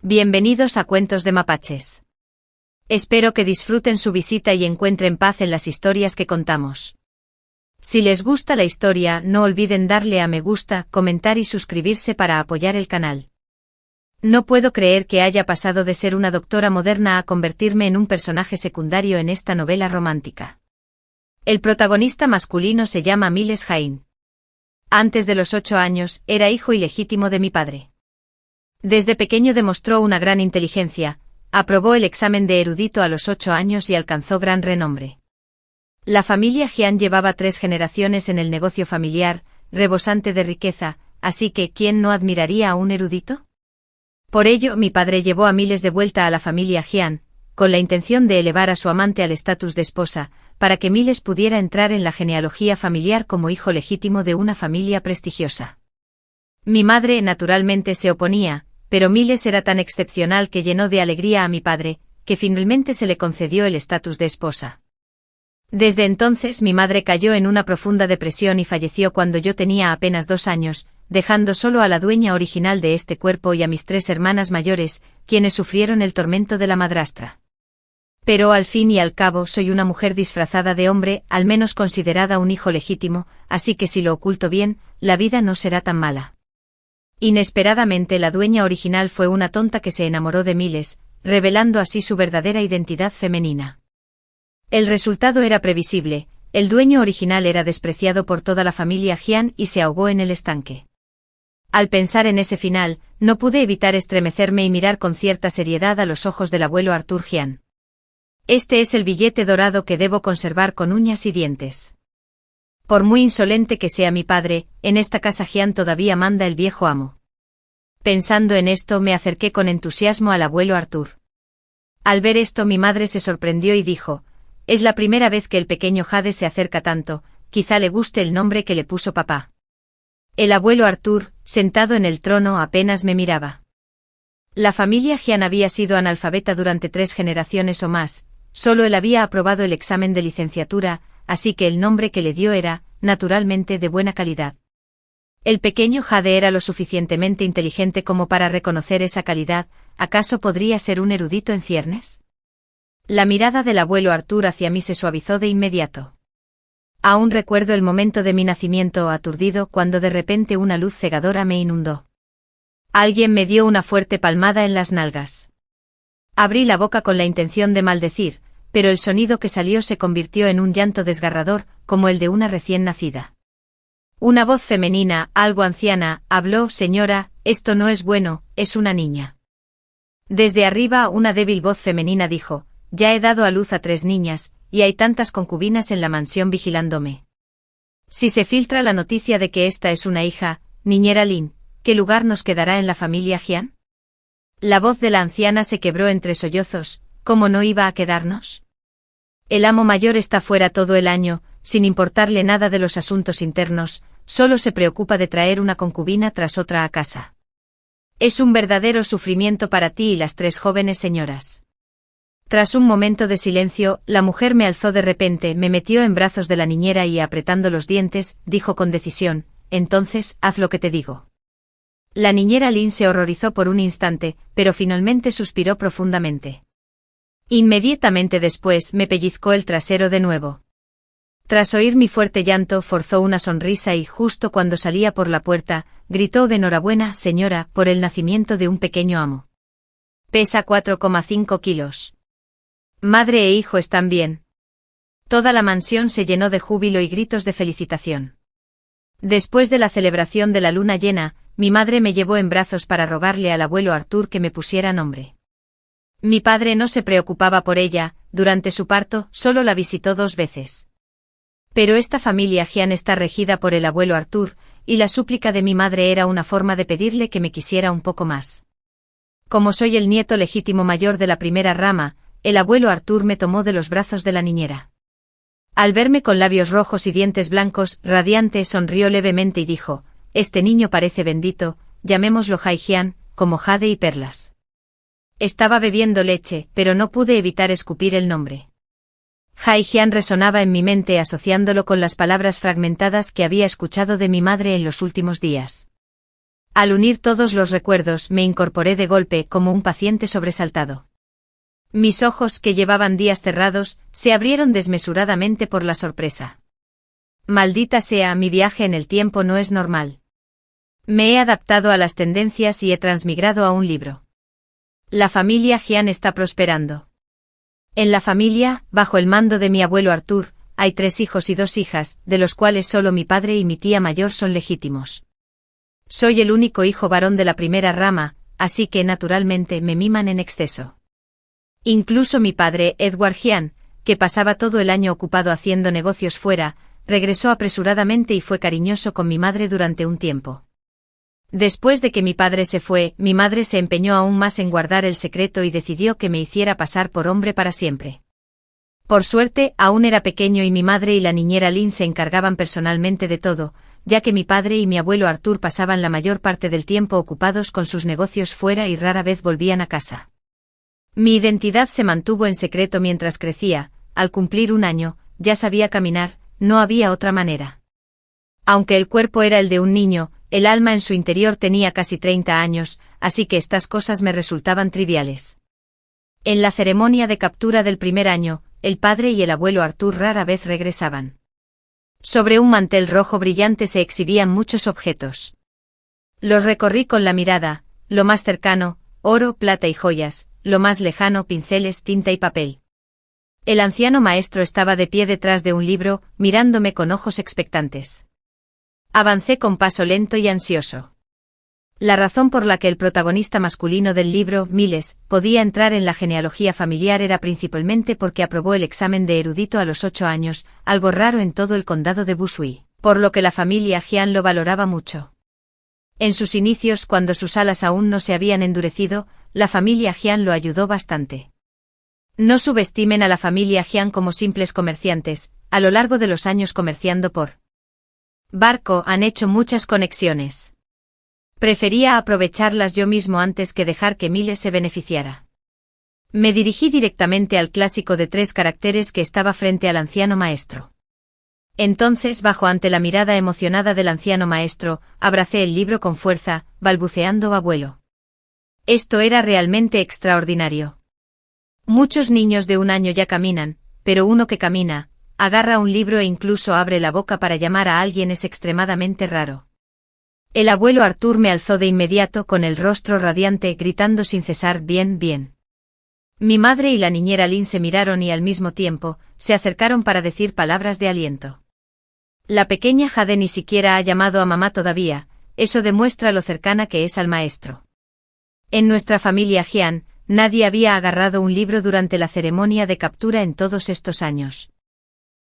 Bienvenidos a Cuentos de Mapaches. Espero que disfruten su visita y encuentren paz en las historias que contamos. Si les gusta la historia, no olviden darle a me gusta, comentar y suscribirse para apoyar el canal. No puedo creer que haya pasado de ser una doctora moderna a convertirme en un personaje secundario en esta novela romántica. El protagonista masculino se llama Miles Jain. Antes de los 8 años, era hijo ilegítimo de mi padre. Desde pequeño demostró una gran inteligencia, aprobó el examen de erudito a los 8 años y alcanzó gran renombre. La familia Jian llevaba 3 generaciones en el negocio familiar, rebosante de riqueza, así que ¿quién no admiraría a un erudito? Por ello, mi padre llevó a Miles de vuelta a la familia Jian, con la intención de elevar a su amante al estatus de esposa, para que Miles pudiera entrar en la genealogía familiar como hijo legítimo de una familia prestigiosa. Mi madre naturalmente se oponía, pero Miles era tan excepcional que llenó de alegría a mi padre, que finalmente se le concedió el estatus de esposa. Desde entonces mi madre cayó en una profunda depresión y falleció cuando yo tenía apenas 2 años, dejando solo a la dueña original de este cuerpo y a mis 3 hermanas mayores, quienes sufrieron el tormento de la madrastra. Pero al fin y al cabo soy una mujer disfrazada de hombre, al menos considerada un hijo legítimo, así que si lo oculto bien, la vida no será tan mala. Inesperadamente la dueña original fue una tonta que se enamoró de Miles, revelando así su verdadera identidad femenina. El resultado era previsible, el dueño original era despreciado por toda la familia Jian y se ahogó en el estanque. Al pensar en ese final, no pude evitar estremecerme y mirar con cierta seriedad a los ojos del abuelo Arthur Jian. Este es el billete dorado que debo conservar con uñas y dientes. Por muy insolente que sea mi padre, en esta casa Jian todavía manda el viejo amo. Pensando en esto me acerqué con entusiasmo al abuelo Arthur. Al ver esto mi madre se sorprendió y dijo, «Es la primera vez que el pequeño Jade se acerca tanto, quizá le guste el nombre que le puso papá». El abuelo Arthur, sentado en el trono, apenas me miraba. La familia Jian había sido analfabeta durante 3 generaciones o más, solo él había aprobado el examen de licenciatura, así que el nombre que le dio era, naturalmente, de buena calidad. El pequeño Jade era lo suficientemente inteligente como para reconocer esa calidad, ¿acaso podría ser un erudito en ciernes? La mirada del abuelo Arthur hacia mí se suavizó de inmediato. Aún recuerdo el momento de mi nacimiento aturdido cuando de repente una luz cegadora me inundó. Alguien me dio una fuerte palmada en las nalgas. Abrí la boca con la intención de maldecir, pero el sonido que salió se convirtió en un llanto desgarrador, como el de una recién nacida. Una voz femenina, algo anciana, habló, «Señora, esto no es bueno, es una niña». Desde arriba una débil voz femenina dijo, «Ya he dado a luz a 3 niñas, y hay tantas concubinas en la mansión vigilándome. Si se filtra la noticia de que esta es una hija, niñera Lin, ¿qué lugar nos quedará en la familia Jian?». La voz de la anciana se quebró entre sollozos, ¿cómo no iba a quedarnos? El amo mayor está fuera todo el año, sin importarle nada de los asuntos internos, solo se preocupa de traer una concubina tras otra a casa. Es un verdadero sufrimiento para ti y las 3 jóvenes señoras. Tras un momento de silencio, la mujer me alzó de repente, me metió en brazos de la niñera y apretando los dientes, dijo con decisión, «Entonces, haz lo que te digo». La niñera Lin se horrorizó por un instante, pero finalmente suspiró profundamente. Inmediatamente después me pellizcó el trasero de nuevo. Tras oír mi fuerte llanto forzó una sonrisa y justo cuando salía por la puerta, gritó «Enhorabuena, señora, por el nacimiento de un pequeño amo. Pesa 4,5 kilos. Madre e hijo están bien». Toda la mansión se llenó de júbilo y gritos de felicitación. Después de la celebración de la luna llena, mi madre me llevó en brazos para rogarle al abuelo Arthur que me pusiera nombre. Mi padre no se preocupaba por ella, durante su parto, solo la visitó 2 veces. Pero esta familia Jian está regida por el abuelo Arthur, y la súplica de mi madre era una forma de pedirle que me quisiera un poco más. Como soy el nieto legítimo mayor de la primera rama, el abuelo Arthur me tomó de los brazos de la niñera. Al verme con labios rojos y dientes blancos, radiante, sonrió levemente y dijo, «Este niño parece bendito, llamémoslo Jai Jian, como jade y perlas». Estaba bebiendo leche, pero no pude evitar escupir el nombre. Jai Jian resonaba en mi mente asociándolo con las palabras fragmentadas que había escuchado de mi madre en los últimos días. Al unir todos los recuerdos me incorporé de golpe como un paciente sobresaltado. Mis ojos, que llevaban días cerrados, se abrieron desmesuradamente por la sorpresa. Maldita sea, mi viaje en el tiempo no es normal. Me he adaptado a las tendencias y he transmigrado a un libro. La familia Jian está prosperando. En la familia, bajo el mando de mi abuelo Arthur, hay 3 hijos y 2 hijas, de los cuales solo mi padre y mi tía mayor son legítimos. Soy el único hijo varón de la primera rama, así que naturalmente me miman en exceso. Incluso mi padre, Edward Jian, que pasaba todo el año ocupado haciendo negocios fuera, regresó apresuradamente y fue cariñoso con mi madre durante un tiempo. Después de que mi padre se fue, mi madre se empeñó aún más en guardar el secreto y decidió que me hiciera pasar por hombre para siempre. Por suerte, aún era pequeño y mi madre y la niñera Lynn se encargaban personalmente de todo, ya que mi padre y mi abuelo Arthur pasaban la mayor parte del tiempo ocupados con sus negocios fuera y rara vez volvían a casa. Mi identidad se mantuvo en secreto mientras crecía. Al cumplir 1 año, ya sabía caminar, no había otra manera. Aunque el cuerpo era el de un niño, el alma en su interior tenía casi 30 años, así que estas cosas me resultaban triviales. En la ceremonia de captura del primer año, el padre y el abuelo Arthur rara vez regresaban. Sobre un mantel rojo brillante se exhibían muchos objetos. Los recorrí con la mirada, lo más cercano, oro, plata y joyas, lo más lejano, pinceles, tinta y papel. El anciano maestro estaba de pie detrás de un libro, mirándome con ojos expectantes. Avancé con paso lento y ansioso. La razón por la que el protagonista masculino del libro, Miles, podía entrar en la genealogía familiar era principalmente porque aprobó el examen de erudito a los 8 años, algo raro en todo el condado de Bushui, por lo que la familia Jian lo valoraba mucho. En sus inicios, cuando sus alas aún no se habían endurecido, la familia Jian lo ayudó bastante. No subestimen a la familia Jian como simples comerciantes, a lo largo de los años comerciando por barco han hecho muchas conexiones. Prefería aprovecharlas yo mismo antes que dejar que Miles se beneficiara. Me dirigí directamente al clásico de 3 caracteres que estaba frente al anciano maestro. Entonces, bajo ante la mirada emocionada del anciano maestro, abracé el libro con fuerza, balbuceando abuelo. Esto era realmente extraordinario. Muchos niños de 1 año ya caminan, pero uno que camina, agarra un libro e incluso abre la boca para llamar a alguien es extremadamente raro. El abuelo Arthur me alzó de inmediato con el rostro radiante, gritando sin cesar: bien, bien. Mi madre y la niñera Lynn se miraron y al mismo tiempo, se acercaron para decir palabras de aliento. La pequeña Jade ni siquiera ha llamado a mamá todavía, eso demuestra lo cercana que es al maestro. En nuestra familia Jian, nadie había agarrado un libro durante la ceremonia de captura en todos estos años.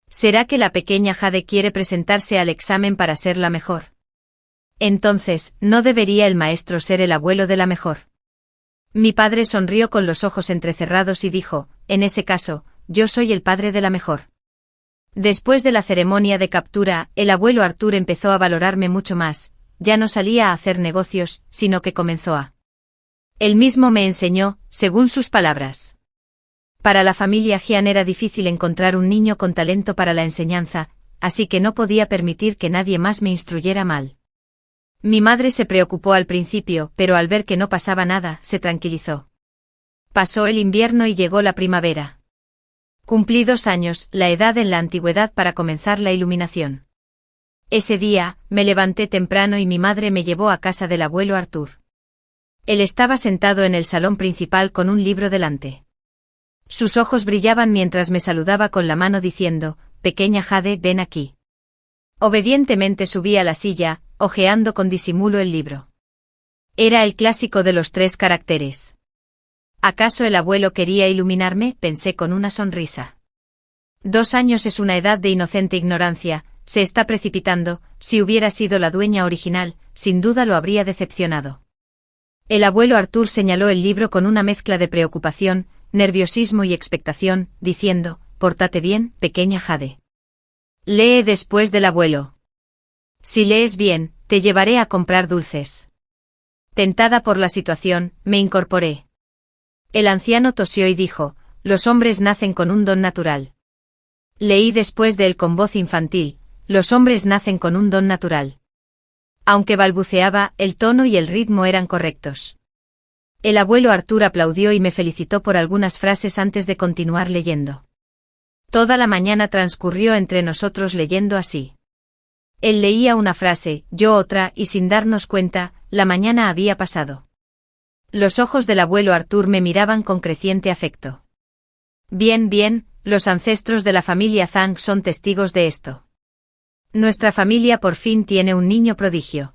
¿Será que la pequeña Jade quiere presentarse al examen para ser la mejor? Entonces, ¿no debería el maestro ser el abuelo de la mejor? Mi padre sonrió con los ojos entrecerrados y dijo: en ese caso, yo soy el padre de la mejor. Después de la ceremonia de captura, el abuelo Arthur empezó a valorarme mucho más, ya no salía a hacer negocios, sino que comenzó a... Él mismo me enseñó, según sus palabras. Para la familia Jian era difícil encontrar un niño con talento para la enseñanza, así que no podía permitir que nadie más me instruyera mal. Mi madre se preocupó al principio, pero al ver que no pasaba nada, se tranquilizó. Pasó el invierno y llegó la primavera. Cumplí 2 años, la edad en la antigüedad para comenzar la iluminación. Ese día, me levanté temprano y mi madre me llevó a casa del abuelo Arthur. Él estaba sentado en el salón principal con un libro delante. Sus ojos brillaban mientras me saludaba con la mano diciendo: pequeña Jade, ven aquí. Obedientemente subí a la silla, hojeando con disimulo el libro. Era el clásico de los 3 caracteres. ¿Acaso el abuelo quería iluminarme?, pensé con una sonrisa. 2 años es una edad de inocente ignorancia, se está precipitando, si hubiera sido la dueña original, sin duda lo habría decepcionado. El abuelo Arthur señaló el libro con una mezcla de preocupación, nerviosismo y expectación, diciendo: pórtate bien, pequeña Jade. Lee después del abuelo. Si lees bien, te llevaré a comprar dulces. Tentada por la situación, me incorporé. El anciano tosió y dijo: los hombres nacen con un don natural. Leí después de él con voz infantil: los hombres nacen con un don natural. Aunque balbuceaba, el tono y el ritmo eran correctos. El abuelo Arthur aplaudió y me felicitó por algunas frases antes de continuar leyendo. Toda la mañana transcurrió entre nosotros leyendo así. Él leía una frase, yo otra, y sin darnos cuenta, la mañana había pasado. Los ojos del abuelo Arthur me miraban con creciente afecto. Bien, bien, los ancestros de la familia Zhang son testigos de esto. Nuestra familia por fin tiene un niño prodigio.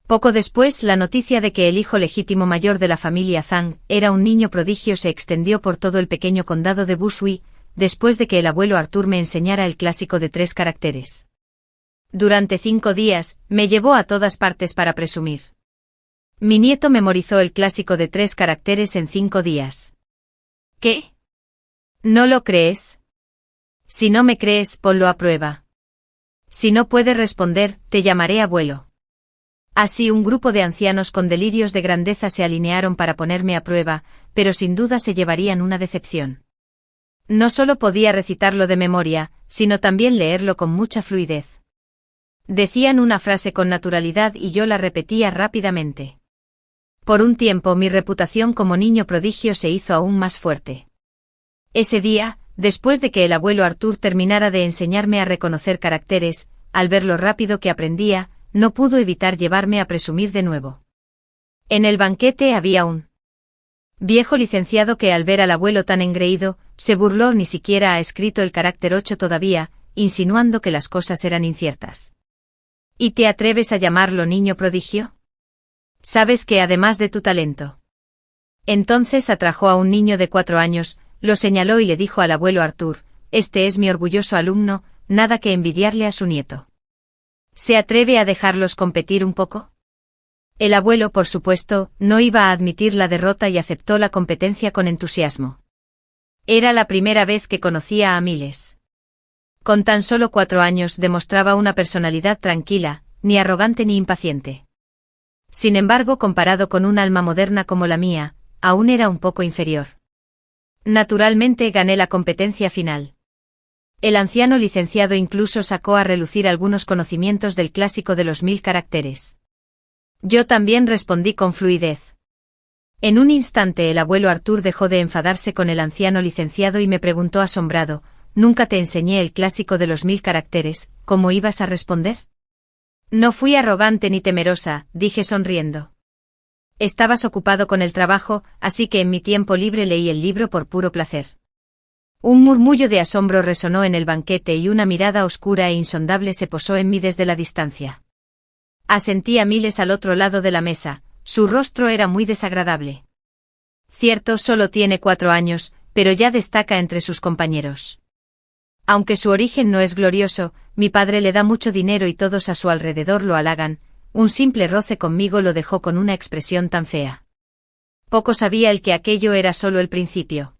Poco después, la noticia de que el hijo legítimo mayor de la familia Zhang era un niño prodigio se extendió por todo el pequeño condado de Bushui, después de que el abuelo Arthur me enseñara el clásico de 3 caracteres. Durante 5 días, me llevó a todas partes para presumir. Mi nieto memorizó el clásico de 3 caracteres en 5 días. ¿Qué? ¿No lo crees? Si no me crees, ponlo a prueba. Si no puedes responder, te llamaré abuelo. Así un grupo de ancianos con delirios de grandeza se alinearon para ponerme a prueba, pero sin duda se llevarían una decepción. No solo podía recitarlo de memoria, sino también leerlo con mucha fluidez. Decían una frase con naturalidad y yo la repetía rápidamente. Por un tiempo mi reputación como niño prodigio se hizo aún más fuerte. Ese día, después de que el abuelo Arthur terminara de enseñarme a reconocer caracteres, al ver lo rápido que aprendía, no pudo evitar llevarme a presumir de nuevo. En el banquete había un viejo licenciado que al ver al abuelo tan engreído, se burló. Ni siquiera ha escrito el carácter 8 todavía, insinuando que las cosas eran inciertas. ¿Y te atreves a llamarlo niño prodigio? ¿Sabes que además de tu talento? Entonces atrajo a un niño de 4 años, lo señaló y le dijo al abuelo Arthur, este es mi orgulloso alumno, nada que envidiarle a su nieto. ¿Se atreve a dejarlos competir un poco? El abuelo, por supuesto, no iba a admitir la derrota y aceptó la competencia con entusiasmo. Era la primera vez que conocía a Miles. Con tan solo 4 años demostraba una personalidad tranquila, ni arrogante ni impaciente. Sin embargo, comparado con un alma moderna como la mía, aún era un poco inferior. Naturalmente gané la competencia final. El anciano licenciado incluso sacó a relucir algunos conocimientos del clásico de los 1000 caracteres. Yo también respondí con fluidez. En un instante el abuelo Arthur dejó de enfadarse con el anciano licenciado y me preguntó asombrado, «¿Nunca te enseñé el clásico de los 1000 caracteres, cómo ibas a responder?» No fui arrogante ni temerosa, dije sonriendo. Estabas ocupado con el trabajo, así que en mi tiempo libre leí el libro por puro placer. Un murmullo de asombro resonó en el banquete y una mirada oscura e insondable se posó en mí desde la distancia. Asentí a Miles al otro lado de la mesa, su rostro era muy desagradable. Cierto, solo tiene 4 años, pero ya destaca entre sus compañeros. Aunque su origen no es glorioso, mi padre le da mucho dinero y todos a su alrededor lo halagan, un simple roce conmigo lo dejó con una expresión tan fea. Poco sabía él que aquello era solo el principio.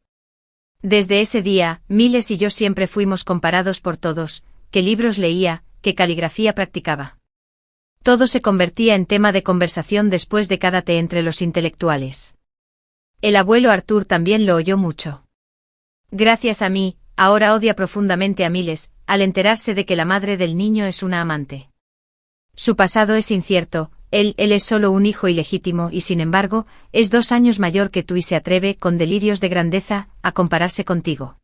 Desde ese día, Miles y yo siempre fuimos comparados por todos, qué libros leía, qué caligrafía practicaba. Todo se convertía en tema de conversación después de cada té entre los intelectuales. El abuelo Arthur también lo oyó mucho. Gracias a mí, ahora odia profundamente a Miles, al enterarse de que la madre del niño es una amante. Su pasado es incierto, él es solo un hijo ilegítimo y sin embargo, es 2 años mayor que tú y se atreve, con delirios de grandeza, a compararse contigo.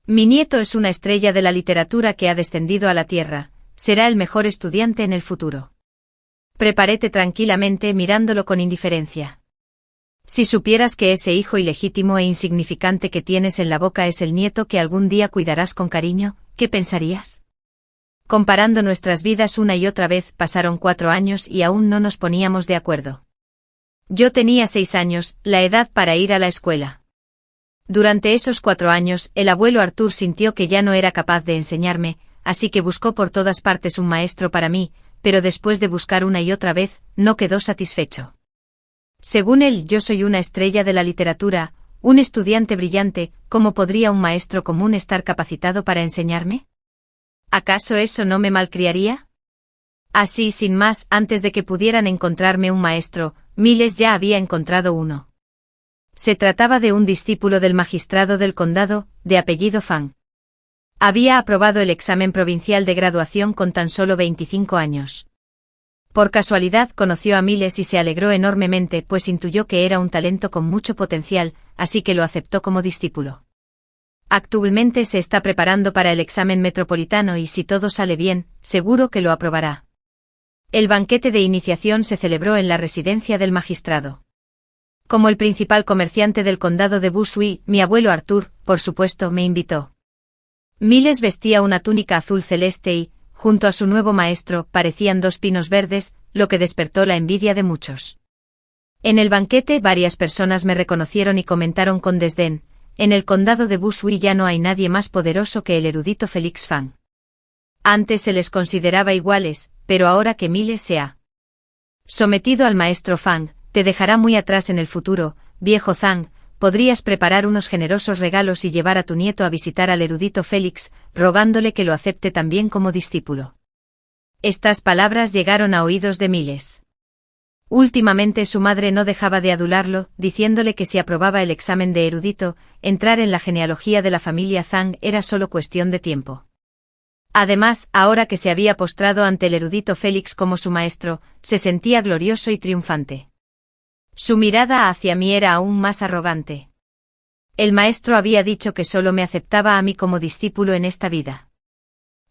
Mi nieto es una estrella de la literatura que ha descendido a la tierra, será el mejor estudiante en el futuro. Prepárate tranquilamente mirándolo con indiferencia. Si supieras que ese hijo ilegítimo e insignificante que tienes en la boca es el nieto que algún día cuidarás con cariño, ¿qué pensarías? Comparando nuestras vidas una y otra vez, pasaron 4 años y aún no nos poníamos de acuerdo. Yo tenía 6 años, la edad para ir a la escuela. Durante esos 4 años, el abuelo Arthur sintió que ya no era capaz de enseñarme, así que buscó por todas partes un maestro para mí, pero después de buscar una y otra vez, no quedó satisfecho. Según él, yo soy una estrella de la literatura, un estudiante brillante, ¿cómo podría un maestro común estar capacitado para enseñarme? ¿Acaso eso no me malcriaría? Así, sin más, antes de que pudieran encontrarme un maestro, Miles ya había encontrado uno. Se trataba de un discípulo del magistrado del condado, de apellido Fang. Había aprobado el examen provincial de graduación con tan solo 25 años. Por casualidad conoció a Miles y se alegró enormemente, pues intuyó que era un talento con mucho potencial, así que lo aceptó como discípulo. Actualmente se está preparando para el examen metropolitano y si todo sale bien, seguro que lo aprobará. El banquete de iniciación se celebró en la residencia del magistrado. Como el principal comerciante del condado de Bushwick, mi abuelo Arthur, por supuesto, me invitó. Miles vestía una túnica azul celeste y, junto a su nuevo maestro, parecían dos pinos verdes, lo que despertó la envidia de muchos. En el banquete varias personas me reconocieron y comentaron con desdén: en el condado de Bushwick ya no hay nadie más poderoso que el erudito Felix Fang. Antes se les consideraba iguales, pero ahora que Miles se ha sometido al maestro Fang, te dejará muy atrás en el futuro, viejo Zhang. Podrías preparar unos generosos regalos y llevar a tu nieto a visitar al erudito Félix, rogándole que lo acepte también como discípulo. Estas palabras llegaron a oídos de Miles. Últimamente su madre no dejaba de adularlo, diciéndole que si aprobaba el examen de erudito, entrar en la genealogía de la familia Zhang era solo cuestión de tiempo. Además, ahora que se había postrado ante el erudito Félix como su maestro, se sentía glorioso y triunfante. Su mirada hacia mí era aún más arrogante. El maestro había dicho que solo me aceptaba a mí como discípulo en esta vida.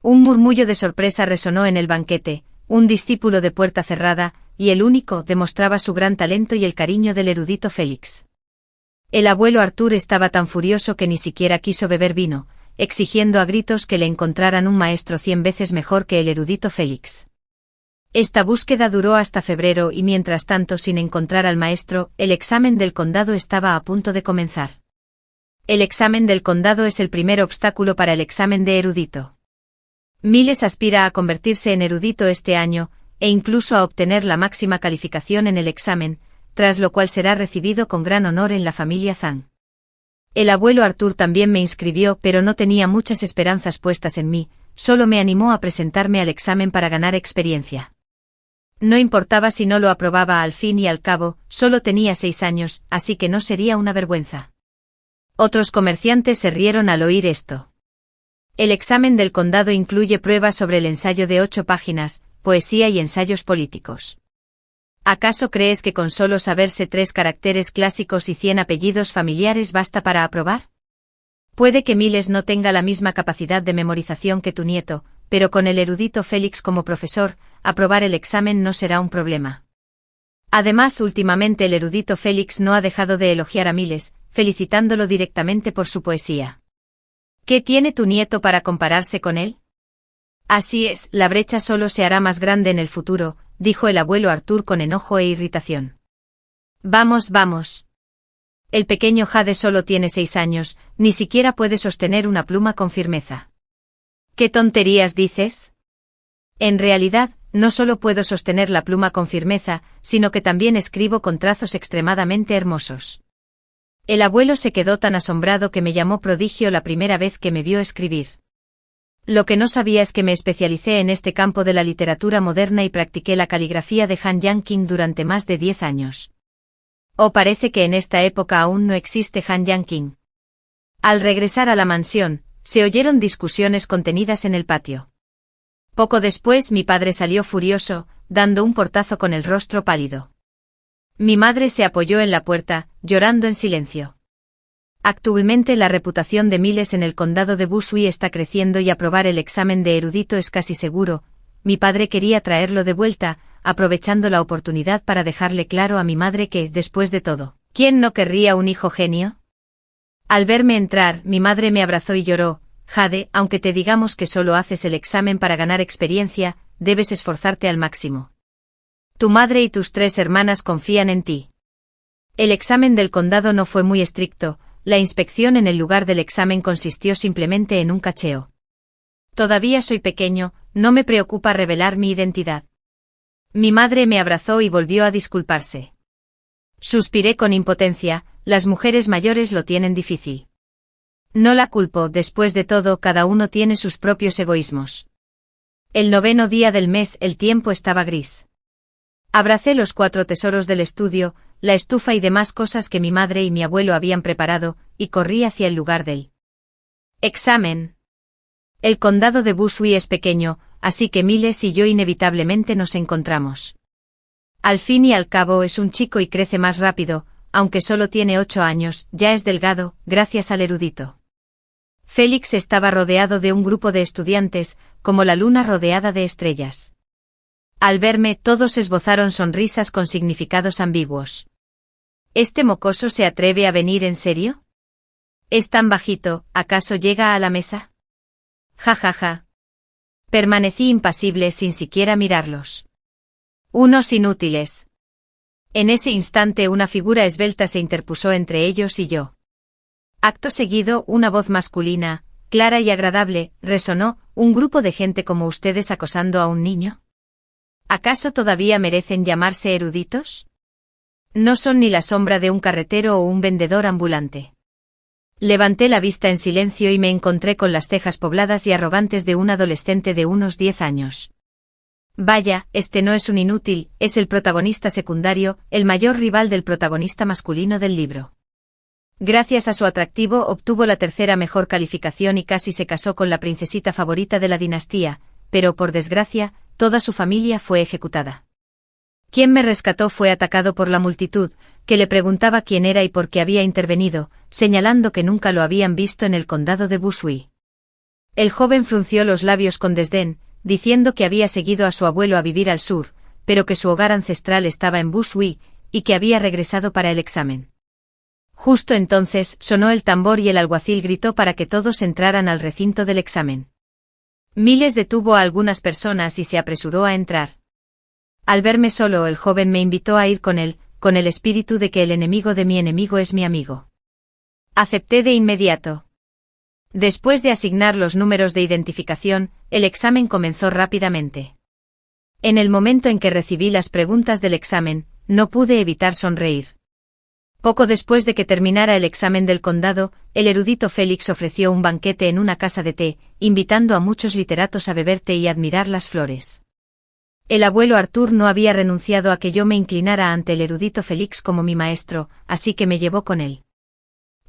Un murmullo de sorpresa resonó en el banquete. Un discípulo de puerta cerrada, y el único, demostraba su gran talento y el cariño del erudito Félix. El abuelo Arthur estaba tan furioso que ni siquiera quiso beber vino, exigiendo a gritos que le encontraran un maestro 100 veces mejor que el erudito Félix. Esta búsqueda duró hasta febrero y mientras tanto, sin encontrar al maestro, el examen del condado estaba a punto de comenzar. El examen del condado es el primer obstáculo para el examen de erudito. Miles aspira a convertirse en erudito este año, e incluso a obtener la máxima calificación en el examen, tras lo cual será recibido con gran honor en la familia Zhang. El abuelo Arthur también me inscribió, pero no tenía muchas esperanzas puestas en mí, solo me animó a presentarme al examen para ganar experiencia. No importaba si no lo aprobaba, al fin y al cabo, solo tenía 6 años, así que no sería una vergüenza. Otros comerciantes se rieron al oír esto. El examen del condado incluye pruebas sobre el ensayo de 8 páginas, poesía y ensayos políticos. ¿Acaso crees que con solo saberse 3 caracteres clásicos y 100 apellidos familiares basta para aprobar? Puede que Miles no tenga la misma capacidad de memorización que tu nieto, pero con el erudito Félix como profesor, aprobar el examen no será un problema. Además, últimamente el erudito Félix no ha dejado de elogiar a Miles, felicitándolo directamente por su poesía. ¿Qué tiene tu nieto para compararse con él? Así es, la brecha solo se hará más grande en el futuro, dijo el abuelo Arthur con enojo e irritación. Vamos, vamos. El pequeño Jade solo tiene 6 años, ni siquiera puede sostener una pluma con firmeza. ¿Qué tonterías dices? En realidad, no solo puedo sostener la pluma con firmeza, sino que también escribo con trazos extremadamente hermosos. El abuelo se quedó tan asombrado que me llamó prodigio la primera vez que me vio escribir. Lo que no sabía es que me especialicé en este campo de la literatura moderna y practiqué la caligrafía de Han Yanqing durante más de 10 años. Oh, parece que en esta época aún no existe Han Yanqing. Al regresar a la mansión, se oyeron discusiones contenidas en el patio. Poco después mi padre salió furioso, dando un portazo con el rostro pálido. Mi madre se apoyó en la puerta, llorando en silencio. Actualmente la reputación de Miles en el condado de Bushwick está creciendo y aprobar el examen de erudito es casi seguro. Mi padre quería traerlo de vuelta, aprovechando la oportunidad para dejarle claro a mi madre que, después de todo, ¿quién no querría un hijo genio? Al verme entrar, mi madre me abrazó y lloró. Jade, aunque te digamos que solo haces el examen para ganar experiencia, debes esforzarte al máximo. Tu madre y tus 3 hermanas confían en ti. El examen del condado no fue muy estricto, la inspección en el lugar del examen consistió simplemente en un cacheo. Todavía soy pequeño, no me preocupa revelar mi identidad. Mi madre me abrazó y volvió a disculparse. Suspiré con impotencia, las mujeres mayores lo tienen difícil. No la culpo, después de todo cada uno tiene sus propios egoísmos. El 9º día del mes el tiempo estaba gris. Abracé los 4 tesoros del estudio, la estufa y demás cosas que mi madre y mi abuelo habían preparado, y corrí hacia el lugar del examen. El condado de Bushwick es pequeño, así que Miles y yo inevitablemente nos encontramos. Al fin y al cabo es un chico y crece más rápido, aunque solo tiene 8 años, ya es delgado, gracias al erudito. Félix estaba rodeado de un grupo de estudiantes, como la luna rodeada de estrellas. Al verme, todos esbozaron sonrisas con significados ambiguos. ¿Este mocoso se atreve a venir en serio? ¿Es tan bajito, acaso llega a la mesa? Ja ja ja. Permanecí impasible sin siquiera mirarlos. Unos inútiles. En ese instante una figura esbelta se interpuso entre ellos y yo. Acto seguido, una voz masculina, clara y agradable, resonó: ¿un grupo de gente como ustedes acosando a un niño? ¿Acaso todavía merecen llamarse eruditos? No son ni la sombra de un carretero o un vendedor ambulante. Levanté la vista en silencio y me encontré con las cejas pobladas y arrogantes de un adolescente de unos 10 años. Vaya, este no es un inútil, es el protagonista secundario, el mayor rival del protagonista masculino del libro. Gracias a su atractivo obtuvo la tercera mejor calificación y casi se casó con la princesita favorita de la dinastía, pero por desgracia, toda su familia fue ejecutada. Quien me rescató fue atacado por la multitud, que le preguntaba quién era y por qué había intervenido, señalando que nunca lo habían visto en el condado de Bushui. El joven frunció los labios con desdén, diciendo que había seguido a su abuelo a vivir al sur, pero que su hogar ancestral estaba en Bushui, y que había regresado para el examen. Justo entonces sonó el tambor y el alguacil gritó para que todos entraran al recinto del examen. Miles detuvo a algunas personas y se apresuró a entrar. Al verme solo, el joven me invitó a ir con él, con el espíritu de que el enemigo de mi enemigo es mi amigo. Acepté de inmediato. Después de asignar los números de identificación, el examen comenzó rápidamente. En el momento en que recibí las preguntas del examen, no pude evitar sonreír. Poco después de que terminara el examen del condado, el erudito Félix ofreció un banquete en una casa de té, invitando a muchos literatos a beber té y admirar las flores. El abuelo Arthur no había renunciado a que yo me inclinara ante el erudito Félix como mi maestro, así que me llevó con él.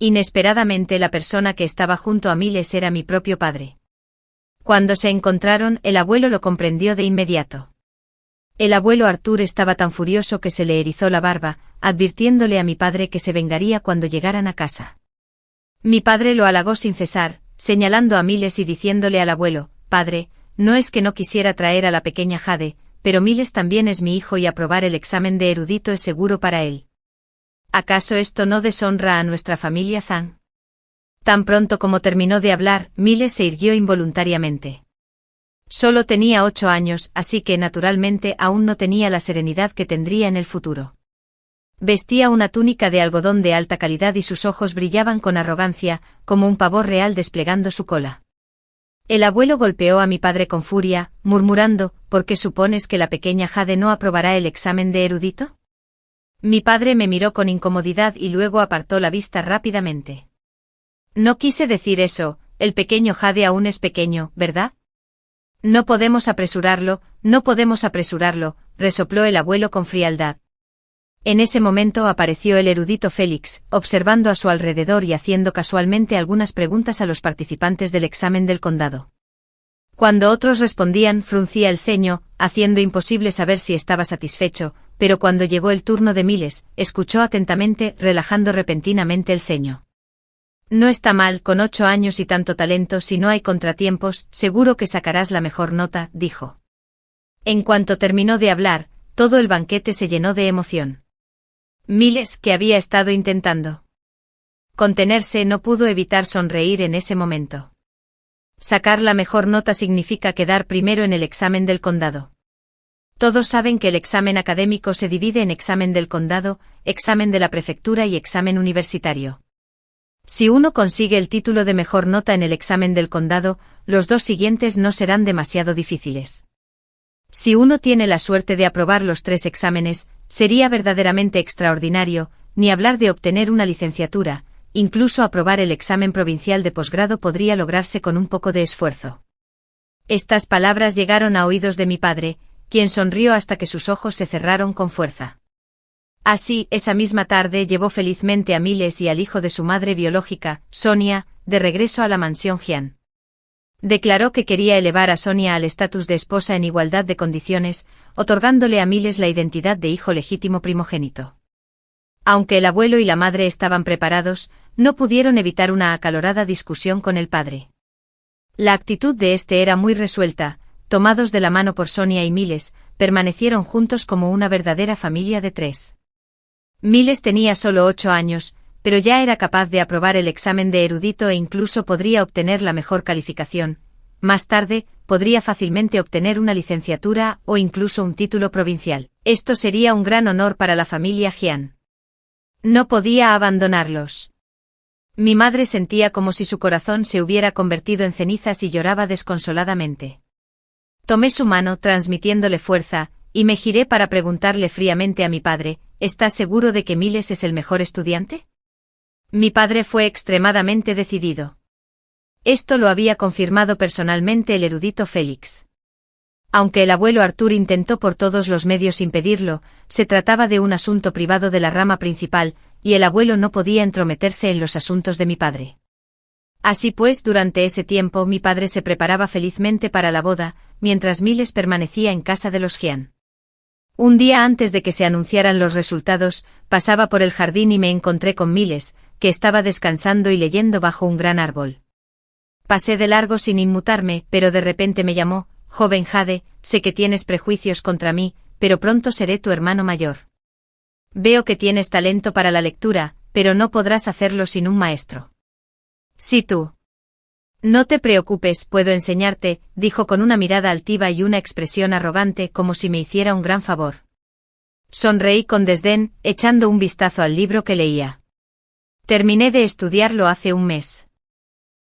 Inesperadamente la persona que estaba junto a Miles era mi propio padre. Cuando se encontraron, el abuelo lo comprendió de inmediato. El abuelo Arthur estaba tan furioso que se le erizó la barba, advirtiéndole a mi padre que se vengaría cuando llegaran a casa. Mi padre lo halagó sin cesar, señalando a Miles y diciéndole al abuelo: «Padre, no es que no quisiera traer a la pequeña Jade, pero Miles también es mi hijo y aprobar el examen de erudito es seguro para él. ¿Acaso esto no deshonra a nuestra familia Zhang?». Tan pronto como terminó de hablar, Miles se irguió involuntariamente. Solo tenía 8 años, así que naturalmente aún no tenía la serenidad que tendría en el futuro. Vestía una túnica de algodón de alta calidad y sus ojos brillaban con arrogancia, como un pavo real desplegando su cola. El abuelo golpeó a mi padre con furia, murmurando: «¿Por qué supones que la pequeña Jade no aprobará el examen de erudito?». Mi padre me miró con incomodidad y luego apartó la vista rápidamente. «No quise decir eso, el pequeño Jade aún es pequeño, ¿verdad?». «No podemos apresurarlo, resopló el abuelo con frialdad. En ese momento apareció el erudito Félix, observando a su alrededor y haciendo casualmente algunas preguntas a los participantes del examen del condado. Cuando otros respondían, fruncía el ceño, haciendo imposible saber si estaba satisfecho, pero cuando llegó el turno de Miles, escuchó atentamente, relajando repentinamente el ceño. «No está mal, con 8 años y tanto talento, si no hay contratiempos, seguro que sacarás la mejor nota», dijo. En cuanto terminó de hablar, todo el banquete se llenó de emoción. Miles, que había estado intentando contenerse, no pudo evitar sonreír en ese momento. Sacar la mejor nota significa quedar primero en el examen del condado. Todos saben que el examen académico se divide en examen del condado, examen de la prefectura y examen universitario. Si uno consigue el título de mejor nota en el examen del condado, los 2 siguientes no serán demasiado difíciles. Si uno tiene la suerte de aprobar los 3 exámenes, sería verdaderamente extraordinario, ni hablar de obtener una licenciatura, incluso aprobar el examen provincial de posgrado podría lograrse con un poco de esfuerzo. Estas palabras llegaron a oídos de mi padre, quien sonrió hasta que sus ojos se cerraron con fuerza. Así, esa misma tarde llevó felizmente a Miles y al hijo de su madre biológica, Sonia, de regreso a la mansión Jian. Declaró que quería elevar a Sonia al estatus de esposa en igualdad de condiciones, otorgándole a Miles la identidad de hijo legítimo primogénito. Aunque el abuelo y la madre estaban preparados, no pudieron evitar una acalorada discusión con el padre. La actitud de este era muy resuelta, tomados de la mano por Sonia y Miles, permanecieron juntos como una verdadera familia de tres. Miles tenía solo 8 años, pero ya era capaz de aprobar el examen de erudito e incluso podría obtener la mejor calificación. Más tarde, podría fácilmente obtener una licenciatura o incluso un título provincial. Esto sería un gran honor para la familia Jian. No podía abandonarlos. Mi madre sentía como si su corazón se hubiera convertido en cenizas y lloraba desconsoladamente. Tomé su mano transmitiéndole fuerza, y me giré para preguntarle fríamente a mi padre, ¿estás seguro de que Miles es el mejor estudiante? Mi padre fue extremadamente decidido. Esto lo había confirmado personalmente el erudito Félix. Aunque el abuelo Arthur intentó por todos los medios impedirlo, se trataba de un asunto privado de la rama principal, y el abuelo no podía entrometerse en los asuntos de mi padre. Así pues, durante ese tiempo mi padre se preparaba felizmente para la boda, mientras Miles permanecía en casa de los Jian. Un día antes de que se anunciaran los resultados, pasaba por el jardín y me encontré con Miles, que estaba descansando y leyendo bajo un gran árbol. Pasé de largo sin inmutarme, pero de repente me llamó, «Joven Jade, sé que tienes prejuicios contra mí, pero pronto seré tu hermano mayor. Veo que tienes talento para la lectura, pero no podrás hacerlo sin un maestro. Sí tú. No te preocupes, puedo enseñarte», dijo con una mirada altiva y una expresión arrogante como si me hiciera un gran favor. Sonreí con desdén, echando un vistazo al libro que leía. Terminé de estudiarlo hace un mes.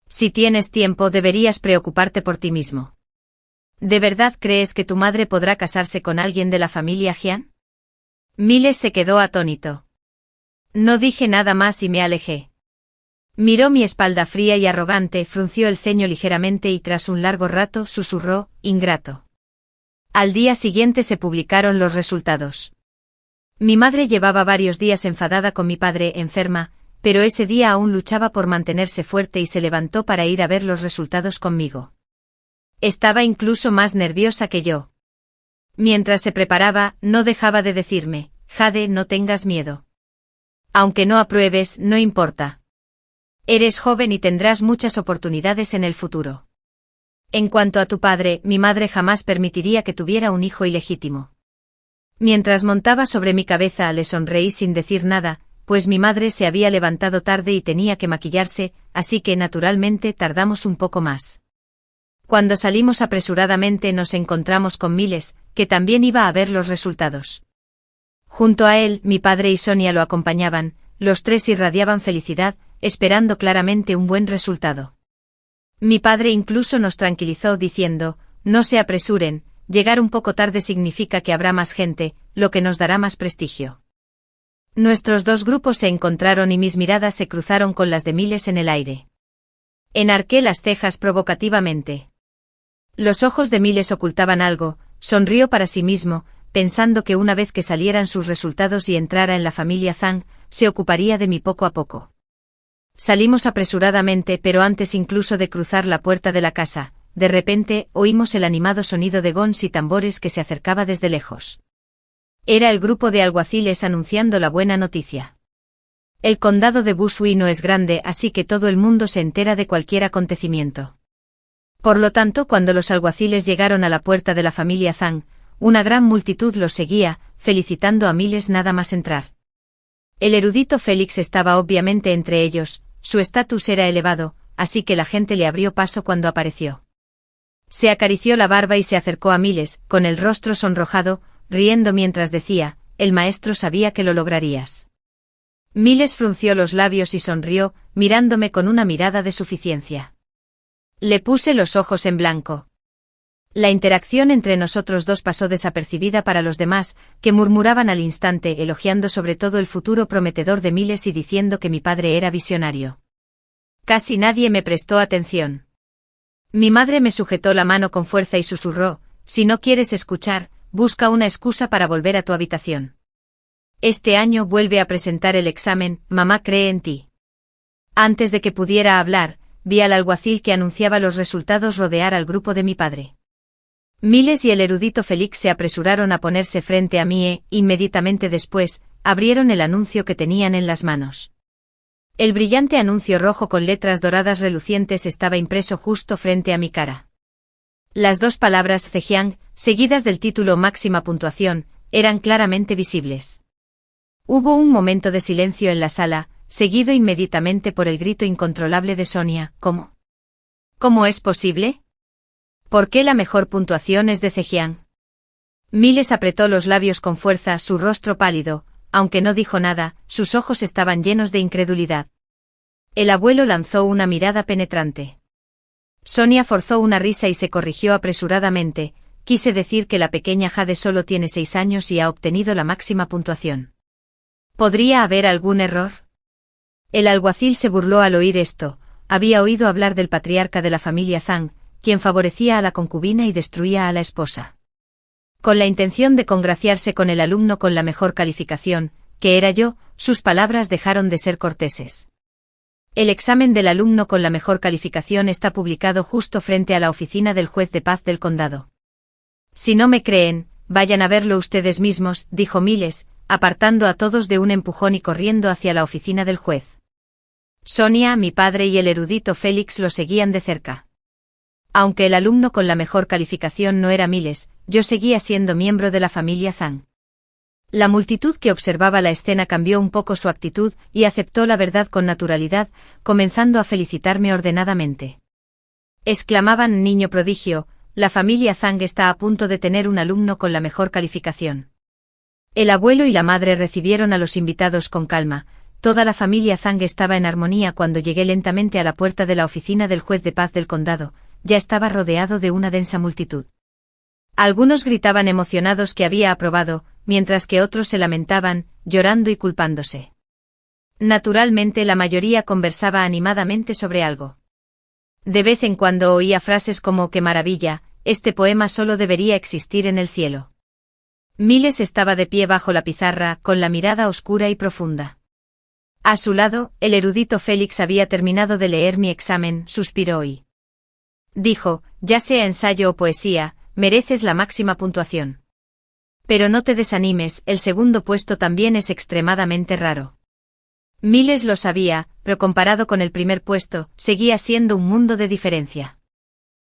Si tienes tiempo, deberías preocuparte por ti mismo. ¿De verdad crees que tu madre podrá casarse con alguien de la familia Jian? Miles se quedó atónito. No dije nada más y me alejé. Miró mi espalda fría y arrogante, frunció el ceño ligeramente y tras un largo rato susurró, «ingrato». Al día siguiente se publicaron los resultados. Mi madre llevaba varios días enfadada con mi padre, enferma, pero ese día aún luchaba por mantenerse fuerte y se levantó para ir a ver los resultados conmigo. Estaba incluso más nerviosa que yo. Mientras se preparaba, no dejaba de decirme, «Jade, no tengas miedo. Aunque no apruebes, no importa. Eres joven y tendrás muchas oportunidades en el futuro. En cuanto a tu padre, mi madre jamás permitiría que tuviera un hijo ilegítimo». Mientras montaba sobre mi cabeza le sonreí sin decir nada, pues mi madre se había levantado tarde y tenía que maquillarse, así que naturalmente tardamos un poco más. Cuando salimos apresuradamente nos encontramos con Miles, que también iba a ver los resultados. Junto a él, mi padre y Sonia lo acompañaban, los tres irradiaban felicidad, esperando claramente un buen resultado. Mi padre incluso nos tranquilizó diciendo, «No se apresuren, llegar un poco tarde significa que habrá más gente, lo que nos dará más prestigio». Nuestros dos grupos se encontraron y mis miradas se cruzaron con las de Miles en el aire. Enarqué las cejas provocativamente. Los ojos de Miles ocultaban algo, sonrió para sí mismo, pensando que una vez que salieran sus resultados y entrara en la familia Zhang, se ocuparía de mí poco a poco. Salimos apresuradamente, pero antes incluso de cruzar la puerta de la casa, de repente oímos el animado sonido de gons y tambores que se acercaba desde lejos. Era el grupo de alguaciles anunciando la buena noticia. El condado de Bushui no es grande, así que todo el mundo se entera de cualquier acontecimiento. Por lo tanto, cuando los alguaciles llegaron a la puerta de la familia Zhang, una gran multitud los seguía, felicitando a Miles nada más entrar. El erudito Félix estaba obviamente entre ellos, su estatus era elevado, así que la gente le abrió paso cuando apareció. Se acarició la barba y se acercó a Miles, con el rostro sonrojado, riendo mientras decía, «El maestro sabía que lo lograrías». Miles frunció los labios y sonrió, mirándome con una mirada de suficiencia. Le puse los ojos en blanco. La interacción entre nosotros dos pasó desapercibida para los demás, que murmuraban al instante elogiando sobre todo el futuro prometedor de Miles y diciendo que mi padre era visionario. Casi nadie me prestó atención. Mi madre me sujetó la mano con fuerza y susurró, «Si no quieres escuchar, busca una excusa para volver a tu habitación. Este año vuelve a presentar el examen, mamá cree en ti». Antes de que pudiera hablar, vi al alguacil que anunciaba los resultados rodear al grupo de mi padre. Miles y el erudito Félix se apresuraron a ponerse frente a mí e, inmediatamente después, abrieron el anuncio que tenían en las manos. El brillante anuncio rojo con letras doradas relucientes estaba impreso justo frente a mi cara. Las dos palabras Zhejiang, seguidas del título máxima puntuación, eran claramente visibles. Hubo un momento de silencio en la sala, seguido inmediatamente por el grito incontrolable de Sonia. ¿Cómo? ¿Cómo es posible? ¿Por qué la mejor puntuación es de Zhejiang? Miles apretó los labios con fuerza, su rostro pálido, aunque no dijo nada, sus ojos estaban llenos de incredulidad. El abuelo lanzó una mirada penetrante. Sonia forzó una risa y se corrigió apresuradamente. Quise decir que la pequeña Jade solo tiene 6 años y ha obtenido la máxima puntuación. ¿Podría haber algún error? El alguacil se burló al oír esto. Había oído hablar del patriarca de la familia Zhang, quien favorecía a la concubina y destruía a la esposa. Con la intención de congraciarse con el alumno con la mejor calificación, que era yo, sus palabras dejaron de ser corteses. El examen del alumno con la mejor calificación está publicado justo frente a la oficina del juez de paz del condado. Si no me creen, vayan a verlo ustedes mismos, dijo Miles, apartando a todos de un empujón y corriendo hacia la oficina del juez. Sonia, mi padre y el erudito Félix lo seguían de cerca. Aunque el alumno con la mejor calificación no era Miles, yo seguía siendo miembro de la familia Zhang. La multitud que observaba la escena cambió un poco su actitud y aceptó la verdad con naturalidad, comenzando a felicitarme ordenadamente. Exclamaban: niño prodigio, la familia Zhang está a punto de tener un alumno con la mejor calificación. El abuelo y la madre recibieron a los invitados con calma. Toda la familia Zhang estaba en armonía cuando llegué lentamente a la puerta de la oficina del juez de paz del condado. Ya estaba rodeado de una densa multitud. Algunos gritaban emocionados que había aprobado, mientras que otros se lamentaban, llorando y culpándose. Naturalmente la mayoría conversaba animadamente sobre algo. De vez en cuando oía frases como «¡qué maravilla! Este poema solo debería existir en el cielo». Miles estaba de pie bajo la pizarra, con la mirada oscura y profunda. A su lado, el erudito Félix había terminado de leer mi examen, suspiró y dijo: ya sea ensayo o poesía, mereces la máxima puntuación. Pero no te desanimes, el segundo puesto también es extremadamente raro. Miles lo sabía, pero comparado con el primer puesto, seguía siendo un mundo de diferencia.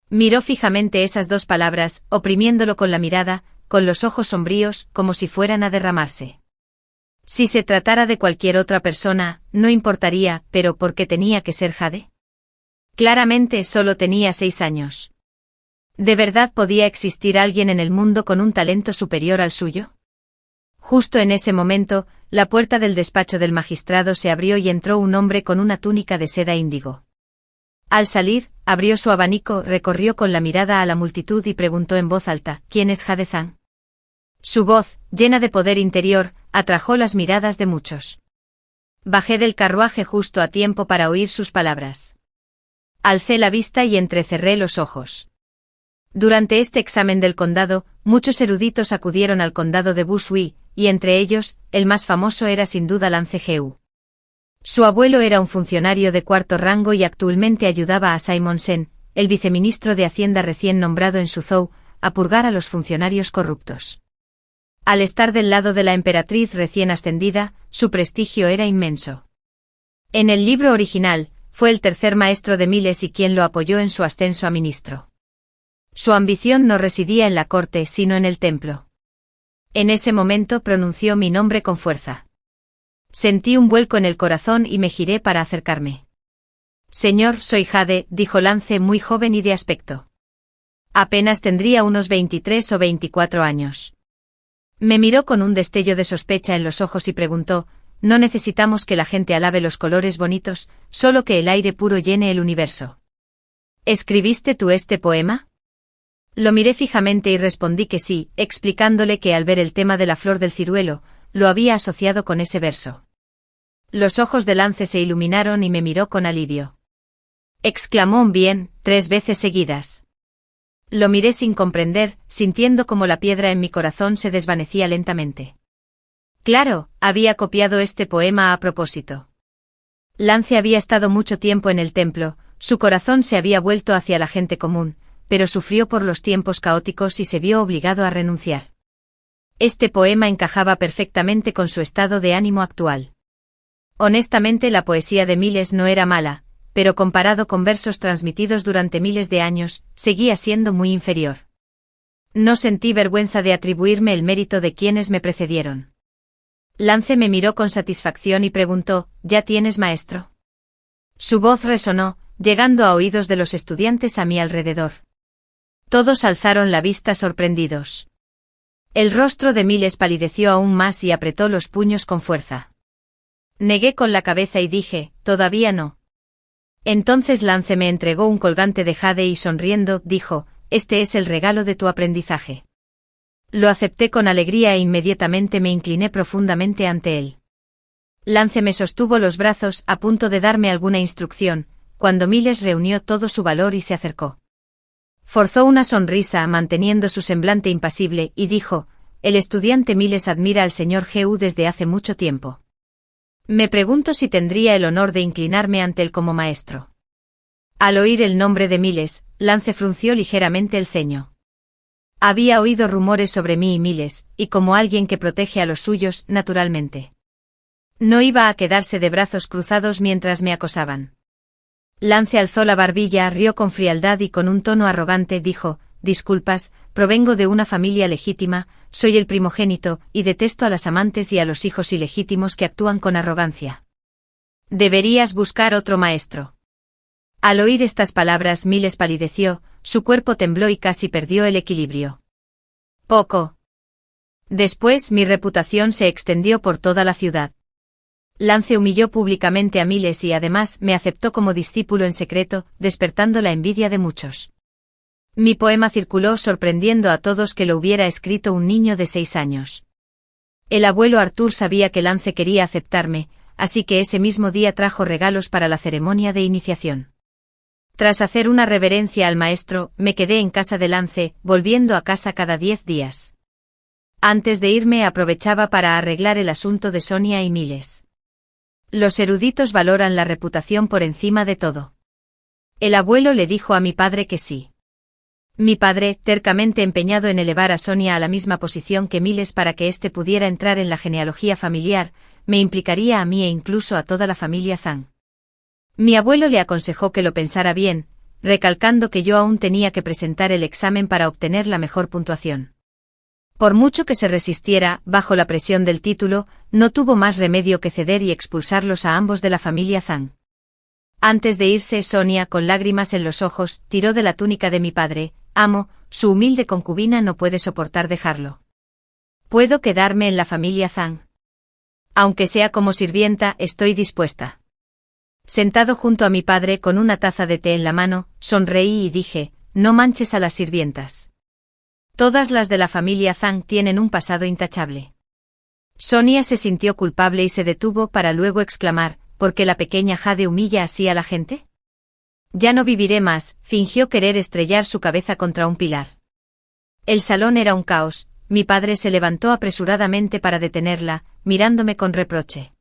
Miró fijamente esas dos palabras, oprimiéndolo con la mirada, con los ojos sombríos, como si fueran a derramarse. Si se tratara de cualquier otra persona, no importaría, pero ¿por qué tenía que ser Jade? Claramente solo tenía 6 años. ¿De verdad podía existir alguien en el mundo con un talento superior al suyo? Justo en ese momento, la puerta del despacho del magistrado se abrió y entró un hombre con una túnica de seda índigo. Al salir, abrió su abanico, recorrió con la mirada a la multitud y preguntó en voz alta: ¿quién es Jade Zhang? Su voz, llena de poder interior, atrajo las miradas de muchos. Bajé del carruaje justo a tiempo para oír sus palabras. Alcé la vista y entrecerré los ojos. Durante este examen del condado, muchos eruditos acudieron al condado de Bushui, y entre ellos, el más famoso era sin duda Lan Zhegu. Su abuelo era un funcionario de 4º rango y actualmente ayudaba a Simon Sen, el viceministro de Hacienda recién nombrado en Suzhou, a purgar a los funcionarios corruptos. Al estar del lado de la emperatriz recién ascendida, su prestigio era inmenso. En el libro original, fue el tercer maestro de Miles y quien lo apoyó en su ascenso a ministro. Su ambición no residía en la corte sino en el templo. En ese momento pronunció mi nombre con fuerza. Sentí un vuelco en el corazón y me giré para acercarme. Señor, soy Jade, dijo Lance, muy joven y de aspecto. Apenas tendría unos 23 o 24 años. Me miró con un destello de sospecha en los ojos y preguntó: no necesitamos que la gente alabe los colores bonitos, solo que el aire puro llene el universo. ¿Escribiste tú este poema? Lo miré fijamente y respondí que sí, explicándole que al ver el tema de la flor del ciruelo, lo había asociado con ese verso. Los ojos de Lance se iluminaron y me miró con alivio. Exclamó: bien, 3 veces seguidas. Lo miré sin comprender, sintiendo como la piedra en mi corazón se desvanecía lentamente. Claro, había copiado este poema a propósito. Lance había estado mucho tiempo en el templo, Su corazón se había vuelto hacia la gente común, pero sufrió por los tiempos caóticos y se vio obligado a renunciar. Este poema encajaba perfectamente con su estado de ánimo actual. Honestamente, la poesía de Miles no era mala, pero comparado con versos transmitidos durante miles de años, seguía siendo muy inferior. No sentí vergüenza de atribuirme el mérito de quienes me precedieron. Lance me miró con satisfacción y preguntó: ¿Ya tienes maestro? Su voz resonó, llegando a oídos de los estudiantes a mi alrededor. Todos alzaron la vista sorprendidos. El rostro de Miles palideció aún más y apretó los puños con fuerza. Negué con la cabeza y dije: todavía no. Entonces Lance me entregó un colgante de jade y sonriendo, dijo: este es el regalo de tu aprendizaje. Lo acepté con alegría e inmediatamente me incliné profundamente ante él. Lance me sostuvo los brazos, a punto de darme alguna instrucción, cuando Miles reunió todo su valor y se acercó. Forzó una sonrisa manteniendo su semblante impasible y dijo: el estudiante Miles admira al señor Gu desde hace mucho tiempo. Me pregunto si tendría el honor de inclinarme ante él como maestro. Al oír el nombre de Miles, Lance frunció ligeramente el ceño. Había oído rumores sobre mí y Miles, y como alguien que protege a los suyos, naturalmente. No iba a quedarse de brazos cruzados mientras me acosaban. Lance alzó la barbilla, rió con frialdad y con un tono arrogante dijo: disculpas, provengo de una familia legítima, soy el primogénito, y detesto a las amantes y a los hijos ilegítimos que actúan con arrogancia. Deberías buscar otro maestro. Al oír estas palabras Miles palideció, su cuerpo tembló y casi perdió el equilibrio. Poco después mi reputación se extendió por toda la ciudad. Lance humilló públicamente a Miles y además me aceptó como discípulo en secreto, despertando la envidia de muchos. Mi poema circuló sorprendiendo a todos que lo hubiera escrito un niño de 6 años. El abuelo Arthur sabía que Lance quería aceptarme, así que ese mismo día trajo regalos para la ceremonia de iniciación. Tras hacer una reverencia al maestro, me quedé en casa de Lance, volviendo a casa cada 10 días. Antes de irme aprovechaba para arreglar el asunto de Sonia y Miles. Los eruditos valoran la reputación por encima de todo. El abuelo le dijo a mi padre que sí. Mi padre, tercamente empeñado en elevar a Sonia a la misma posición que Miles para que éste pudiera entrar en la genealogía familiar, me implicaría a mí e incluso a toda la familia Zhang. Mi abuelo le aconsejó que lo pensara bien, recalcando que yo aún tenía que presentar el examen para obtener la mejor puntuación. Por mucho que se resistiera, bajo la presión del título, no tuvo más remedio que ceder y expulsarlos a ambos de la familia Zhang. Antes de irse, Sonia, con lágrimas en los ojos, tiró de la túnica de mi padre: amo, su humilde concubina no puede soportar dejarlo. ¿Puedo quedarme en la familia Zhang? Aunque sea como sirvienta, estoy dispuesta. Sentado junto a mi padre con una taza de té en la mano, sonreí y dije: no manches a las sirvientas. Todas las de la familia Zhang tienen un pasado intachable. Sonia se sintió culpable y se detuvo para luego exclamar: ¿por qué la pequeña Jade humilla así a la gente? Ya no viviré más, fingió querer estrellar su cabeza contra un pilar. El salón era un caos, mi padre se levantó apresuradamente para detenerla, mirándome con reproche.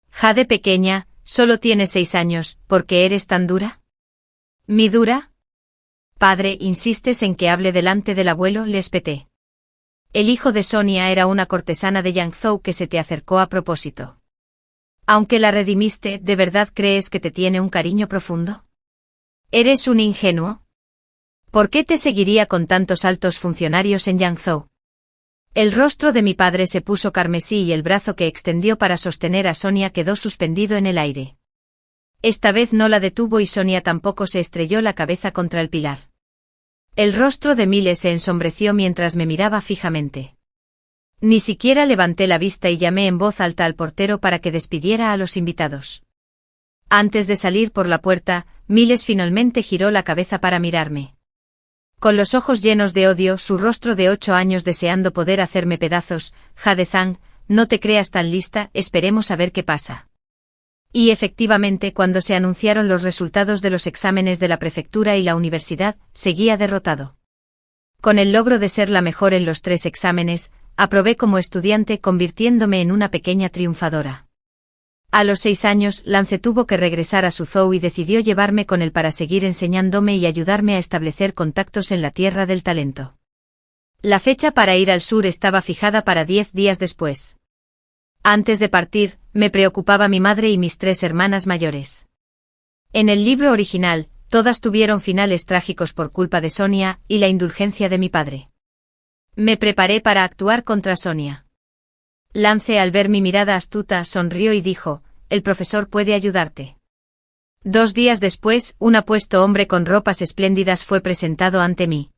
Jade pequeña, solo tienes 6 años, ¿por qué eres tan dura? ¿Mi dura? Padre, ¿insistes en que hable delante del abuelo?, le espeté. El hijo de Sonia era una cortesana de Yangzhou que se te acercó a propósito. Aunque la redimiste, ¿de verdad crees que te tiene un cariño profundo? ¿Eres un ingenuo? ¿Por qué te seguiría con tantos altos funcionarios en Yangzhou? El rostro de mi padre se puso carmesí y el brazo que extendió para sostener a Sonia quedó suspendido en el aire. Esta vez no la detuvo y Sonia tampoco se estrelló la cabeza contra el pilar. El rostro de Miles se ensombreció mientras me miraba fijamente. Ni siquiera levanté la vista y llamé en voz alta al portero para que despidiera a los invitados. Antes de salir por la puerta, Miles finalmente giró la cabeza para mirarme. Con los ojos llenos de odio, su rostro de 8 años deseando poder hacerme pedazos: Jade Zhang, no te creas tan lista, esperemos a ver qué pasa. Y efectivamente, cuando se anunciaron los resultados de los exámenes de la prefectura y la universidad, seguía derrotado. Con el logro de ser la mejor en los 3 exámenes, aprobé como estudiante convirtiéndome en una pequeña triunfadora. A los 6 años, Lance tuvo que regresar a Suzhou y decidió llevarme con él para seguir enseñándome y ayudarme a establecer contactos en la tierra del talento. La fecha para ir al sur estaba fijada para 10 días después. Antes de partir, me preocupaba mi madre y mis 3 hermanas mayores. En el libro original, todas tuvieron finales trágicos por culpa de Sonia y la indulgencia de mi padre. Me preparé para actuar contra Sonia. Lance, al ver mi mirada astuta, sonrió y dijo: «El profesor puede ayudarte». 2 días después, un apuesto hombre con ropas espléndidas fue presentado ante mí.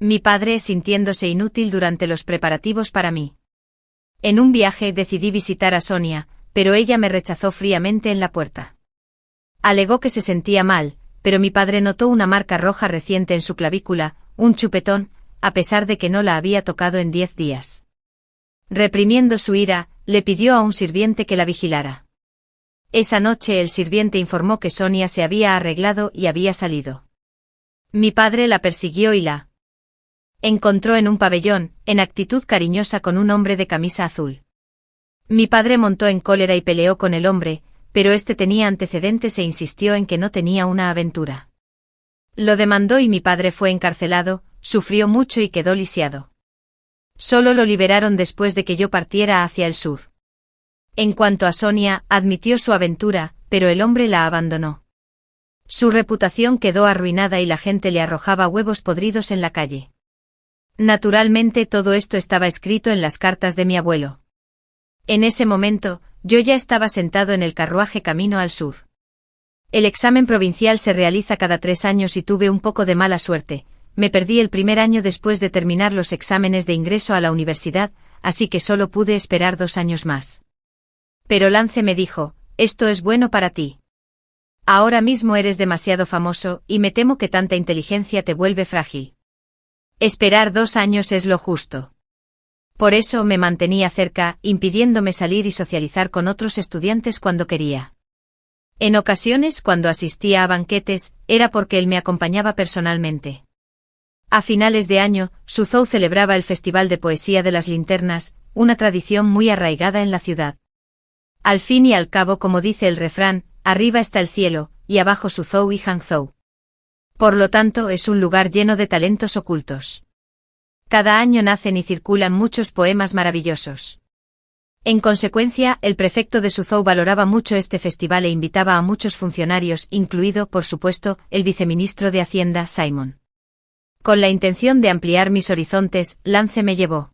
Mi padre, sintiéndose inútil durante los preparativos para mí. En un viaje decidí visitar a Sonia, pero ella me rechazó fríamente en la puerta. Alegó que se sentía mal, pero mi padre notó una marca roja reciente en su clavícula, un chupetón, a pesar de que no la había tocado en 10 días. Reprimiendo su ira, le pidió a un sirviente que la vigilara. Esa noche el sirviente informó que Sonia se había arreglado y había salido. Mi padre la persiguió y la encontró en un pabellón, en actitud cariñosa con un hombre de camisa azul. Mi padre montó en cólera y peleó con el hombre, pero este tenía antecedentes e insistió en que no tenía una aventura. Lo demandó y mi padre fue encarcelado, sufrió mucho y quedó lisiado. Solo lo liberaron después de que yo partiera hacia el sur. En cuanto a Sonia, admitió su aventura, pero el hombre la abandonó. Su reputación quedó arruinada y la gente le arrojaba huevos podridos en la calle. Naturalmente todo esto estaba escrito en las cartas de mi abuelo. En ese momento, yo ya estaba sentado en el carruaje camino al sur. El examen provincial se realiza cada 3 años y tuve un poco de mala suerte. Me perdí el primer año después de terminar los exámenes de ingreso a la universidad, así que solo pude esperar 2 años más. Pero Lance me dijo: «Esto es bueno para ti. Ahora mismo eres demasiado famoso y me temo que tanta inteligencia te vuelve frágil. Esperar 2 años es lo justo». Por eso me mantenía cerca, impidiéndome salir y socializar con otros estudiantes cuando quería. En ocasiones, cuando asistía a banquetes, era porque él me acompañaba personalmente. A finales de año, Suzhou celebraba el Festival de Poesía de las Linternas, una tradición muy arraigada en la ciudad. Al fin y al cabo, como dice el refrán, arriba está el cielo, y abajo Suzhou y Hangzhou. Por lo tanto, es un lugar lleno de talentos ocultos. Cada año nacen y circulan muchos poemas maravillosos. En consecuencia, el prefecto de Suzhou valoraba mucho este festival e invitaba a muchos funcionarios, incluido, por supuesto, el viceministro de Hacienda, Simon. Con la intención de ampliar mis horizontes, Lance me llevó.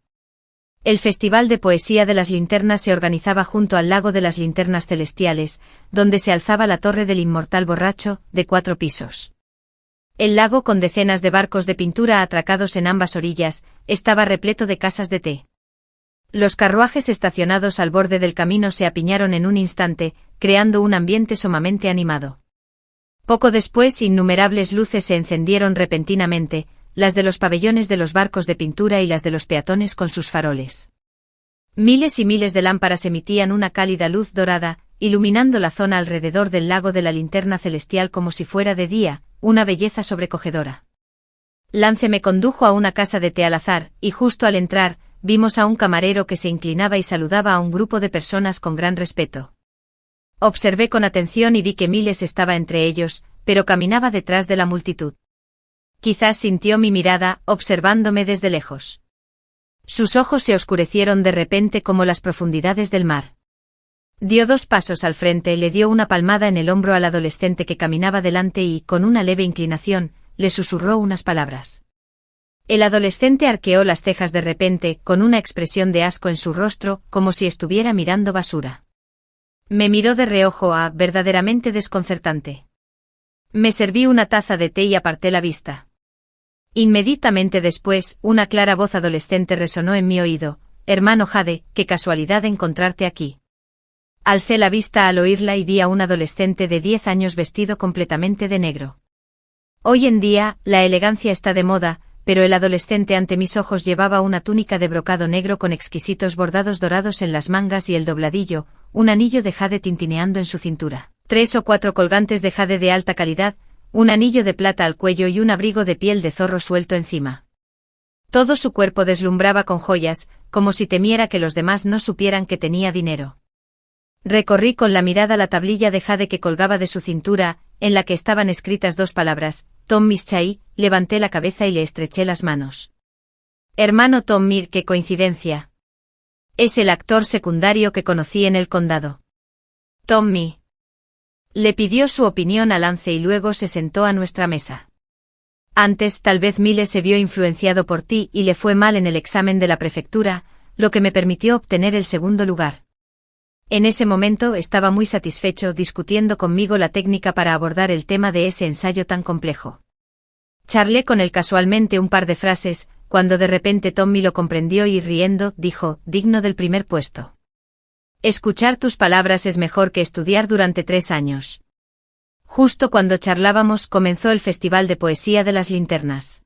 El Festival de Poesía de las Linternas se organizaba junto al lago de las Linternas Celestiales, donde se alzaba la torre del inmortal borracho, de 4 pisos. El lago, con decenas de barcos de pintura atracados en ambas orillas, estaba repleto de casas de té. Los carruajes estacionados al borde del camino se apiñaron en un instante, creando un ambiente sumamente animado. Poco después, innumerables luces se encendieron repentinamente, las de los pabellones de los barcos de pintura y las de los peatones con sus faroles. Miles y miles de lámparas emitían una cálida luz dorada, iluminando la zona alrededor del lago de la linterna celestial como si fuera de día, una belleza sobrecogedora. Lance me condujo a una casa de té al azar, y justo al entrar, vimos a un camarero que se inclinaba y saludaba a un grupo de personas con gran respeto. Observé con atención y vi que Miles estaba entre ellos, pero caminaba detrás de la multitud. Quizás sintió mi mirada, observándome desde lejos. Sus ojos se oscurecieron de repente como las profundidades del mar. Dio 2 pasos al frente y le dio una palmada en el hombro al adolescente que caminaba delante y, con una leve inclinación, le susurró unas palabras. El adolescente arqueó las cejas de repente, con una expresión de asco en su rostro, como si estuviera mirando basura. Me miró de reojo, verdaderamente desconcertante. Me serví una taza de té y aparté la vista. Inmediatamente después, una clara voz adolescente resonó en mi oído: «Hermano Jade, qué casualidad encontrarte aquí». Alcé la vista al oírla y vi a un adolescente de 10 años vestido completamente de negro. Hoy en día, la elegancia está de moda, pero el adolescente ante mis ojos llevaba una túnica de brocado negro con exquisitos bordados dorados en las mangas y el dobladillo, un anillo de jade tintineando en su cintura, 3 o 4 colgantes de jade de alta calidad, un anillo de plata al cuello y un abrigo de piel de zorro suelto encima. Todo su cuerpo deslumbraba con joyas, como si temiera que los demás no supieran que tenía dinero. Recorrí con la mirada la tablilla de jade que colgaba de su cintura, en la que estaban escritas 2 palabras, Tom Mischai. Levanté la cabeza y le estreché las manos. Hermano Tom Mir, qué coincidencia. Es el actor secundario que conocí en el condado. Tommy. Le pidió su opinión a Lance y luego se sentó a nuestra mesa. Antes, tal vez Miles se vio influenciado por ti y le fue mal en el examen de la prefectura, lo que me permitió obtener el segundo lugar. En ese momento estaba muy satisfecho discutiendo conmigo la técnica para abordar el tema de ese ensayo tan complejo. Charlé con él casualmente un par de frases, cuando de repente Tommy lo comprendió y riendo, dijo, digno del primer puesto. Escuchar tus palabras es mejor que estudiar durante 3 años. Justo cuando charlábamos comenzó el Festival de Poesía de las Linternas.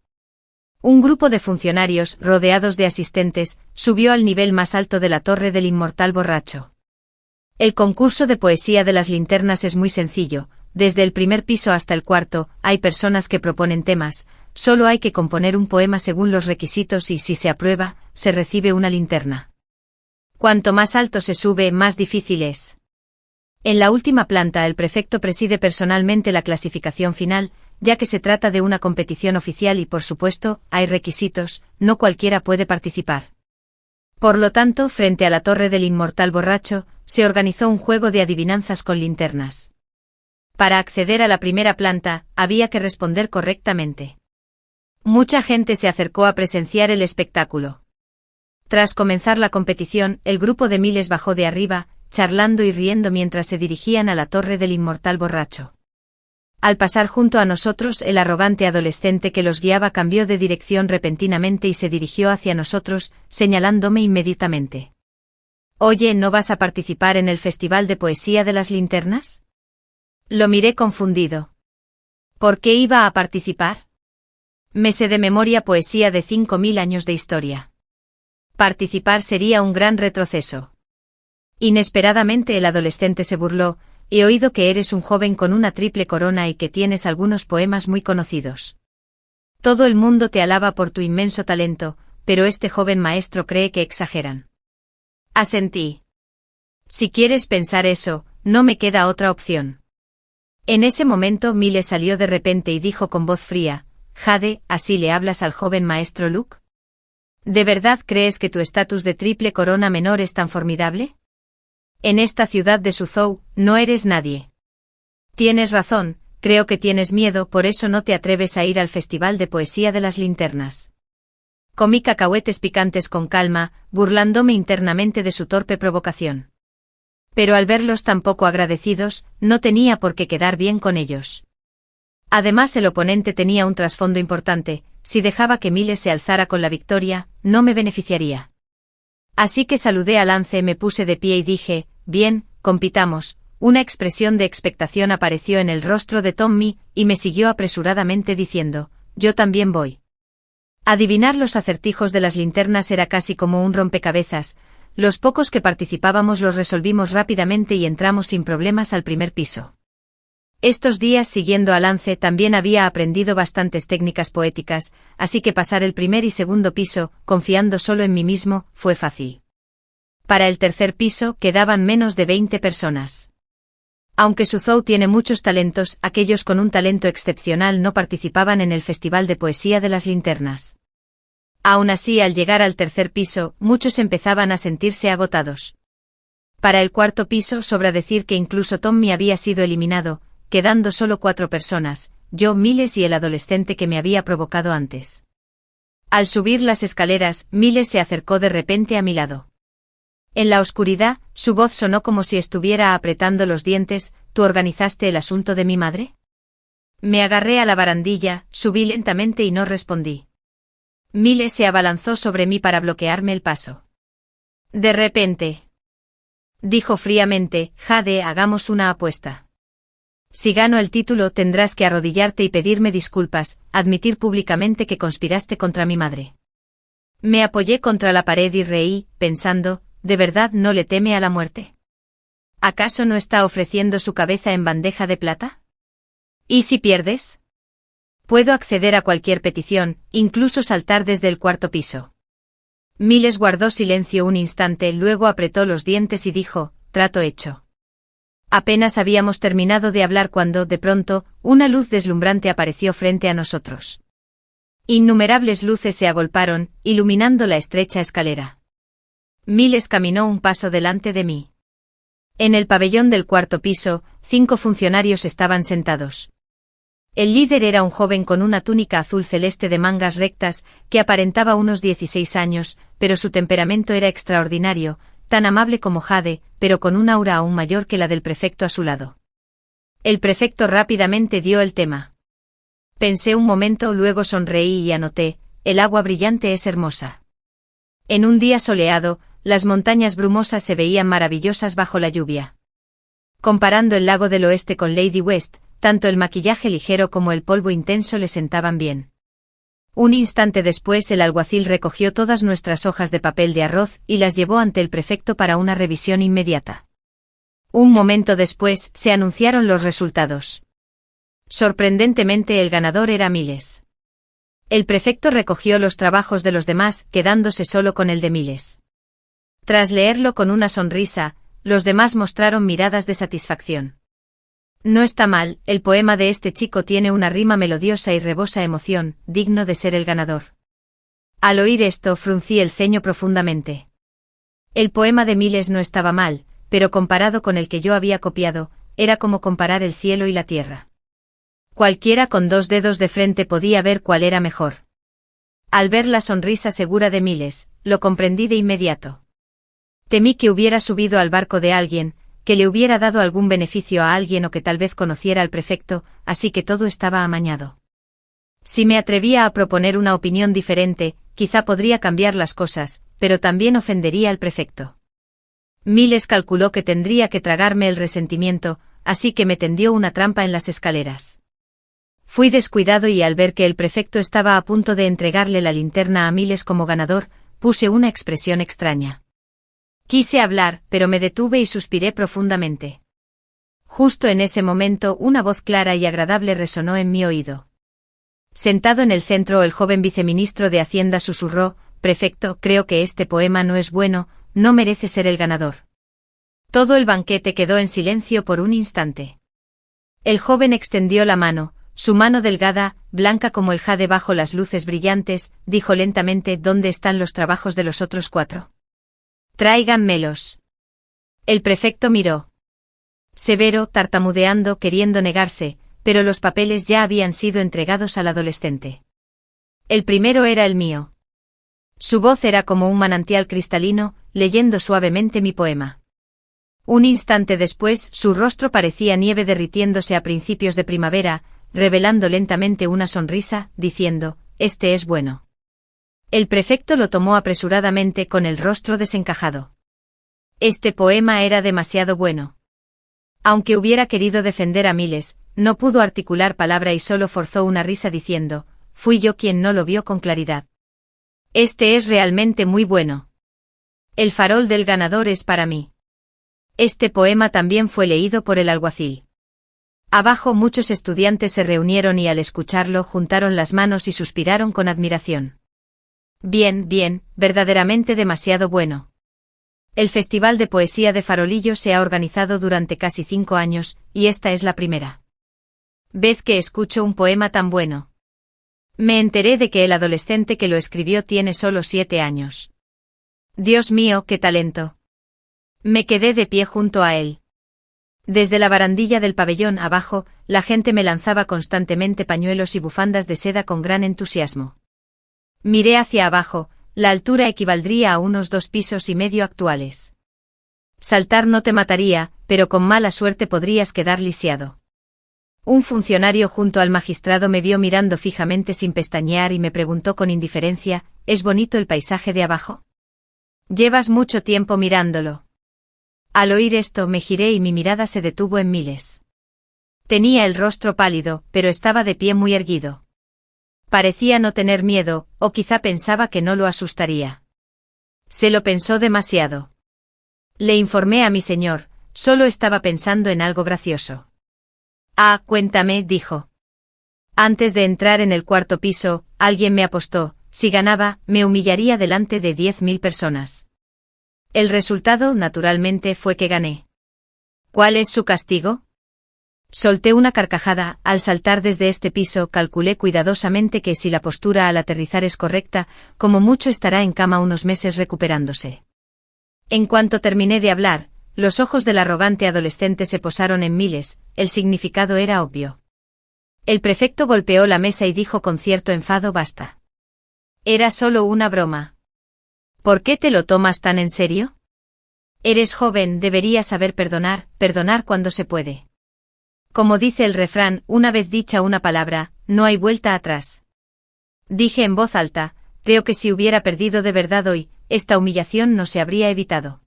Un grupo de funcionarios, rodeados de asistentes, subió al nivel más alto de la torre del inmortal borracho. El concurso de poesía de las linternas es muy sencillo, desde el primer piso hasta el cuarto, hay personas que proponen temas, solo hay que componer un poema según los requisitos y si se aprueba, se recibe una linterna. Cuanto más alto se sube, más difícil es. En la última planta el prefecto preside personalmente la clasificación final, ya que se trata de una competición oficial y por supuesto, hay requisitos, no cualquiera puede participar. Por lo tanto, frente a la torre del inmortal borracho, se organizó un juego de adivinanzas con linternas. Para acceder a la primera planta, había que responder correctamente. Mucha gente se acercó a presenciar el espectáculo. Tras comenzar la competición, el grupo de Miles bajó de arriba, charlando y riendo mientras se dirigían a la torre del inmortal borracho. Al pasar junto a nosotros, el arrogante adolescente que los guiaba cambió de dirección repentinamente y se dirigió hacia nosotros, señalándome inmediatamente. Oye, ¿no vas a participar en el Festival de Poesía de las Linternas? Lo miré confundido. ¿Por qué iba a participar? Me sé de memoria poesía de 5000 años de historia. Participar sería un gran retroceso. Inesperadamente el adolescente se burló. He oído que eres un joven con una triple corona y que tienes algunos poemas muy conocidos. Todo el mundo te alaba por tu inmenso talento, pero este joven maestro cree que exageran. Asentí. Si quieres pensar eso, no me queda otra opción. En ese momento Miles salió de repente y dijo con voz fría, Jade, ¿así le hablas al joven maestro Luke? ¿De verdad crees que tu estatus de triple corona menor es tan formidable? En esta ciudad de Suzhou, no eres nadie. Tienes razón, creo que tienes miedo, por eso no te atreves a ir al Festival de Poesía de las Linternas. Comí cacahuetes picantes con calma, burlándome internamente de su torpe provocación. Pero al verlos tan poco agradecidos, no tenía por qué quedar bien con ellos. Además el oponente tenía un trasfondo importante, si dejaba que Miles se alzara con la victoria, no me beneficiaría. Así que saludé a Lance, me puse de pie y dije, bien, compitamos. Una expresión de expectación apareció en el rostro de Tommy, y me siguió apresuradamente diciendo, yo también voy. Adivinar los acertijos de las linternas era casi como un rompecabezas, los pocos que participábamos los resolvimos rápidamente y entramos sin problemas al primer piso. Estos días siguiendo a Lance también había aprendido bastantes técnicas poéticas, así que pasar el primer y segundo piso, confiando solo en mí mismo, fue fácil. Para el tercer piso quedaban menos de 20 personas. Aunque Suzhou tiene muchos talentos, aquellos con un talento excepcional no participaban en el Festival de Poesía de las Linternas. Aún así, al llegar al tercer piso, muchos empezaban a sentirse agotados. Para el cuarto piso, sobra decir que incluso Tommy había sido eliminado, quedando solo 4 personas, yo, Miles y el adolescente que me había provocado antes. Al subir las escaleras, Miles se acercó de repente a mi lado. En la oscuridad, su voz sonó como si estuviera apretando los dientes, ¿tú organizaste el asunto de mi madre? Me agarré a la barandilla, subí lentamente y no respondí. Miles se abalanzó sobre mí para bloquearme el paso. De repente, dijo fríamente, Jade, hagamos una apuesta. Si gano el título tendrás que arrodillarte y pedirme disculpas, admitir públicamente que conspiraste contra mi madre. Me apoyé contra la pared y reí, pensando, ¿de verdad no le teme a la muerte? ¿Acaso no está ofreciendo su cabeza en bandeja de plata? ¿Y si pierdes? Puedo acceder a cualquier petición, incluso saltar desde el cuarto piso. Miles guardó silencio un instante, luego apretó los dientes y dijo, trato hecho. Apenas habíamos terminado de hablar cuando, de pronto, una luz deslumbrante apareció frente a nosotros. Innumerables luces se agolparon, iluminando la estrecha escalera. Miles caminó un paso delante de mí. En el pabellón del cuarto piso, 5 funcionarios estaban sentados. El líder era un joven con una túnica azul celeste de mangas rectas, que aparentaba unos 16 años, pero su temperamento era extraordinario, tan amable como Jade, pero con un aura aún mayor que la del prefecto a su lado. El prefecto rápidamente dio el tema. Pensé un momento, luego sonreí y anoté: el agua brillante es hermosa. En un día soleado, las montañas brumosas se veían maravillosas bajo la lluvia. Comparando el lago del oeste con Lady West, tanto el maquillaje ligero como el polvo intenso le sentaban bien. Un instante después el alguacil recogió todas nuestras hojas de papel de arroz y las llevó ante el prefecto para una revisión inmediata. Un momento después se anunciaron los resultados. Sorprendentemente el ganador era Miles. El prefecto recogió los trabajos de los demás, quedándose solo con el de Miles. Tras leerlo con una sonrisa, los demás mostraron miradas de satisfacción. No está mal, el poema de este chico tiene una rima melodiosa y rebosa emoción, digno de ser el ganador. Al oír esto fruncí el ceño profundamente. El poema de Miles no estaba mal, pero comparado con el que yo había copiado, era como comparar el cielo y la tierra. Cualquiera con 2 dedos de frente podía ver cuál era mejor. Al ver la sonrisa segura de Miles, lo comprendí de inmediato. Temí que hubiera subido al barco de alguien, que le hubiera dado algún beneficio a alguien o que tal vez conociera al prefecto, así que todo estaba amañado. Si me atrevía a proponer una opinión diferente, quizá podría cambiar las cosas, pero también ofendería al prefecto. Miles calculó que tendría que tragarme el resentimiento, así que me tendió una trampa en las escaleras. Fui descuidado y al ver que el prefecto estaba a punto de entregarle la linterna a Miles como ganador, puse una expresión extraña. Quise hablar, pero me detuve y suspiré profundamente. Justo en ese momento una voz clara y agradable resonó en mi oído. Sentado en el centro el joven viceministro de Hacienda susurró: «Prefecto, creo que este poema no es bueno, no merece ser el ganador». Todo el banquete quedó en silencio por un instante. El joven extendió la mano, su mano delgada, blanca como el jade bajo las luces brillantes, dijo lentamente: «¿Dónde están los trabajos de los otros 4? Tráiganmelos». El prefecto miró. Severo, tartamudeando, queriendo negarse, pero los papeles ya habían sido entregados al adolescente. El primero era el mío. Su voz era como un manantial cristalino, leyendo suavemente mi poema. Un instante después, su rostro parecía nieve derritiéndose a principios de primavera, revelando lentamente una sonrisa, diciendo: «Este es bueno». El prefecto lo tomó apresuradamente con el rostro desencajado. Este poema era demasiado bueno. Aunque hubiera querido defender a Miles, no pudo articular palabra y solo forzó una risa diciendo: «Fui yo quien no lo vio con claridad. Este es realmente muy bueno. El farol del ganador es para mí». Este poema también fue leído por el alguacil. Abajo muchos estudiantes se reunieron y al escucharlo juntaron las manos y suspiraron con admiración. Bien, bien, verdaderamente demasiado bueno. El Festival de Poesía de Farolillo se ha organizado durante casi 5 años, y esta es la primera vez que escucho un poema tan bueno. Me enteré de que el adolescente que lo escribió tiene solo 7 años. Dios mío, qué talento. Me quedé de pie junto a él. Desde la barandilla del pabellón abajo, la gente me lanzaba constantemente pañuelos y bufandas de seda con gran entusiasmo. Miré hacia abajo, la altura equivaldría a unos 2,5 pisos actuales. Saltar no te mataría, pero con mala suerte podrías quedar lisiado. Un funcionario junto al magistrado me vio mirando fijamente sin pestañear y me preguntó con indiferencia: ¿Es bonito el paisaje de abajo? Llevas mucho tiempo mirándolo. Al oír esto me giré y mi mirada se detuvo en Miles. Tenía el rostro pálido, pero estaba de pie muy erguido. Parecía no tener miedo, o quizá pensaba que no lo asustaría. Se lo pensó demasiado. Le informé a mi señor, solo estaba pensando en algo gracioso. «Ah, cuéntame», dijo. «Antes de entrar en el cuarto piso, alguien me apostó, si ganaba, me humillaría delante de 10.000 personas. El resultado, naturalmente, fue que gané. ¿Cuál es su castigo? Solté una carcajada. Al saltar desde este piso calculé cuidadosamente que si la postura al aterrizar es correcta, como mucho estará en cama unos meses recuperándose. En cuanto terminé de hablar, los ojos del arrogante adolescente se posaron en Miles. El significado era obvio. El prefecto golpeó la mesa y dijo con cierto enfado: basta. Era solo una broma. ¿Por qué te lo tomas tan en serio? Eres joven, deberías saber perdonar cuando se puede. Como dice el refrán, una vez dicha una palabra, no hay vuelta atrás. Dije en voz alta: creo que si hubiera perdido de verdad hoy, esta humillación no se habría evitado.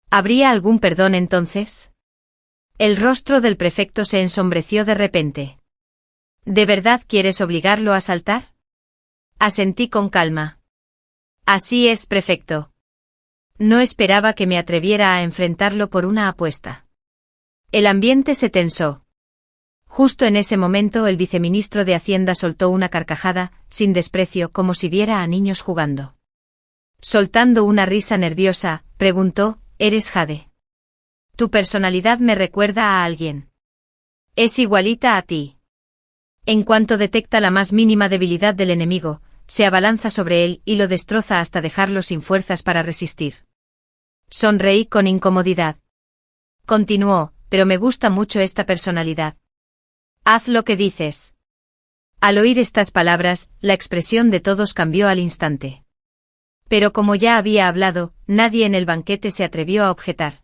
¿Habría algún perdón entonces? El rostro del prefecto se ensombreció de repente. ¿De verdad quieres obligarlo a saltar? Asentí con calma. Así es, prefecto. No esperaba que me atreviera a enfrentarlo por una apuesta. El ambiente se tensó. Justo en ese momento el viceministro de Hacienda soltó una carcajada, sin desprecio, como si viera a niños jugando. Soltando una risa nerviosa, preguntó: ¿eres Jade? Tu personalidad me recuerda a alguien. Es igualita a ti. En cuanto detecta la más mínima debilidad del enemigo, se abalanza sobre él y lo destroza hasta dejarlo sin fuerzas para resistir. Sonreí con incomodidad. Continuó: pero me gusta mucho esta personalidad. Haz lo que dices. Al oír estas palabras, la expresión de todos cambió al instante. Pero como ya había hablado, nadie en el banquete se atrevió a objetar.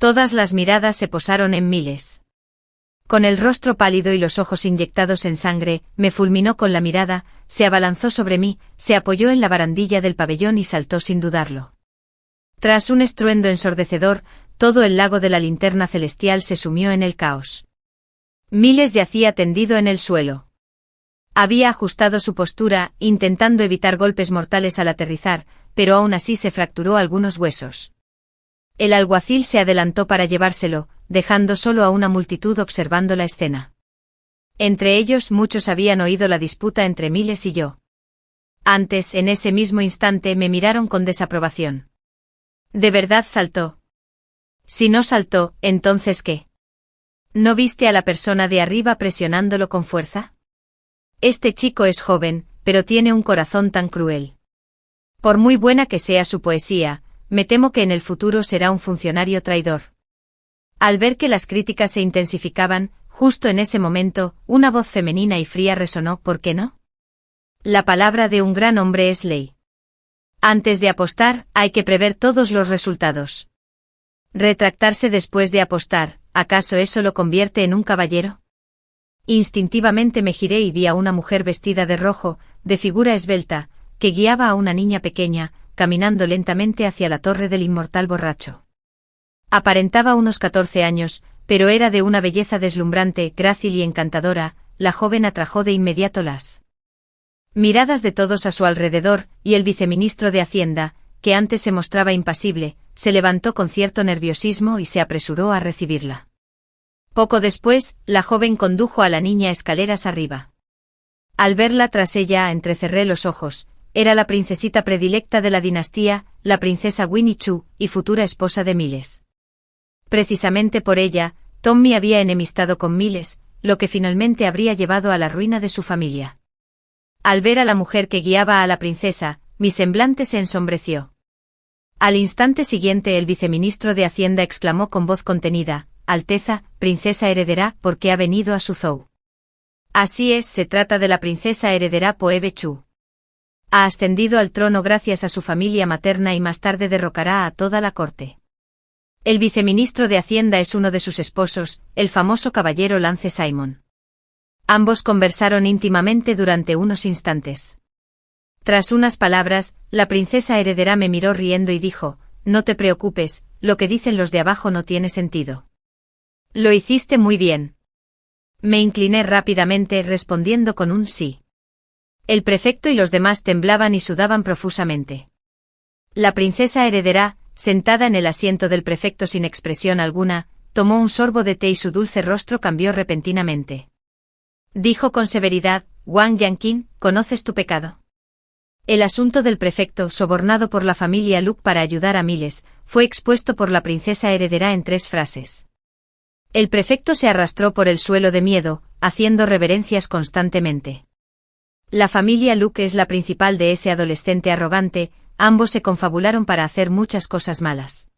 Todas las miradas se posaron en Miles. Con el rostro pálido y los ojos inyectados en sangre, me fulminó con la mirada, se abalanzó sobre mí, se apoyó en la barandilla del pabellón y saltó sin dudarlo. Tras un estruendo ensordecedor, todo el lago de la linterna celestial se sumió en el caos. Miles yacía tendido en el suelo. Había ajustado su postura, intentando evitar golpes mortales al aterrizar, pero aún así se fracturó algunos huesos. El alguacil se adelantó para llevárselo, dejando solo a una multitud observando la escena. Entre ellos muchos habían oído la disputa entre Miles y yo. Antes, en ese mismo instante, me miraron con desaprobación. ¿De verdad saltó? Si no saltó, ¿entonces qué? ¿No viste a la persona de arriba presionándolo con fuerza? Este chico es joven, pero tiene un corazón tan cruel. Por muy buena que sea su poesía, me temo que en el futuro será un funcionario traidor. Al ver que las críticas se intensificaban, justo en ese momento, una voz femenina y fría resonó: ¿por qué no? La palabra de un gran hombre es ley. Antes de apostar, hay que prever todos los resultados. Retractarse después de apostar, ¿acaso eso lo convierte en un caballero? Instintivamente me giré y vi a una mujer vestida de rojo, de figura esbelta, que guiaba a una niña pequeña, caminando lentamente hacia la torre del inmortal borracho. Aparentaba unos 14 años, pero era de una belleza deslumbrante, grácil y encantadora. La joven atrajo de inmediato las miradas de todos a su alrededor, y el viceministro de Hacienda, que antes se mostraba impasible, se levantó con cierto nerviosismo y se apresuró a recibirla. Poco después, la joven condujo a la niña escaleras arriba. Al verla tras ella, entrecerré los ojos. Era la princesita predilecta de la dinastía, la princesa Winnie Chu, y futura esposa de Miles. Precisamente por ella, Tommy había enemistado con Miles, lo que finalmente habría llevado a la ruina de su familia. Al ver a la mujer que guiaba a la princesa, mi semblante se ensombreció. Al instante siguiente el viceministro de Hacienda exclamó con voz contenida: Alteza, princesa heredera, ¿por qué ha venido a Suzhou? Así es, se trata de la princesa heredera Poebe Chu. Ha ascendido al trono gracias a su familia materna y más tarde derrocará a toda la corte. El viceministro de Hacienda es uno de sus esposos, el famoso caballero Lance Simon. Ambos conversaron íntimamente durante unos instantes. Tras unas palabras, la princesa heredera me miró riendo y dijo: no te preocupes, lo que dicen los de abajo no tiene sentido. Lo hiciste muy bien. Me incliné rápidamente respondiendo con un sí. El prefecto y los demás temblaban y sudaban profusamente. La princesa heredera, sentada en el asiento del prefecto sin expresión alguna, tomó un sorbo de té y su dulce rostro cambió repentinamente. Dijo con severidad: Wang Yanqing, ¿conoces tu pecado? El asunto del prefecto, sobornado por la familia Luke para ayudar a Miles, fue expuesto por la princesa heredera en 3 frases. El prefecto se arrastró por el suelo de miedo, haciendo reverencias constantemente. La familia Luke es la principal de ese adolescente arrogante, ambos se confabularon para hacer muchas cosas malas.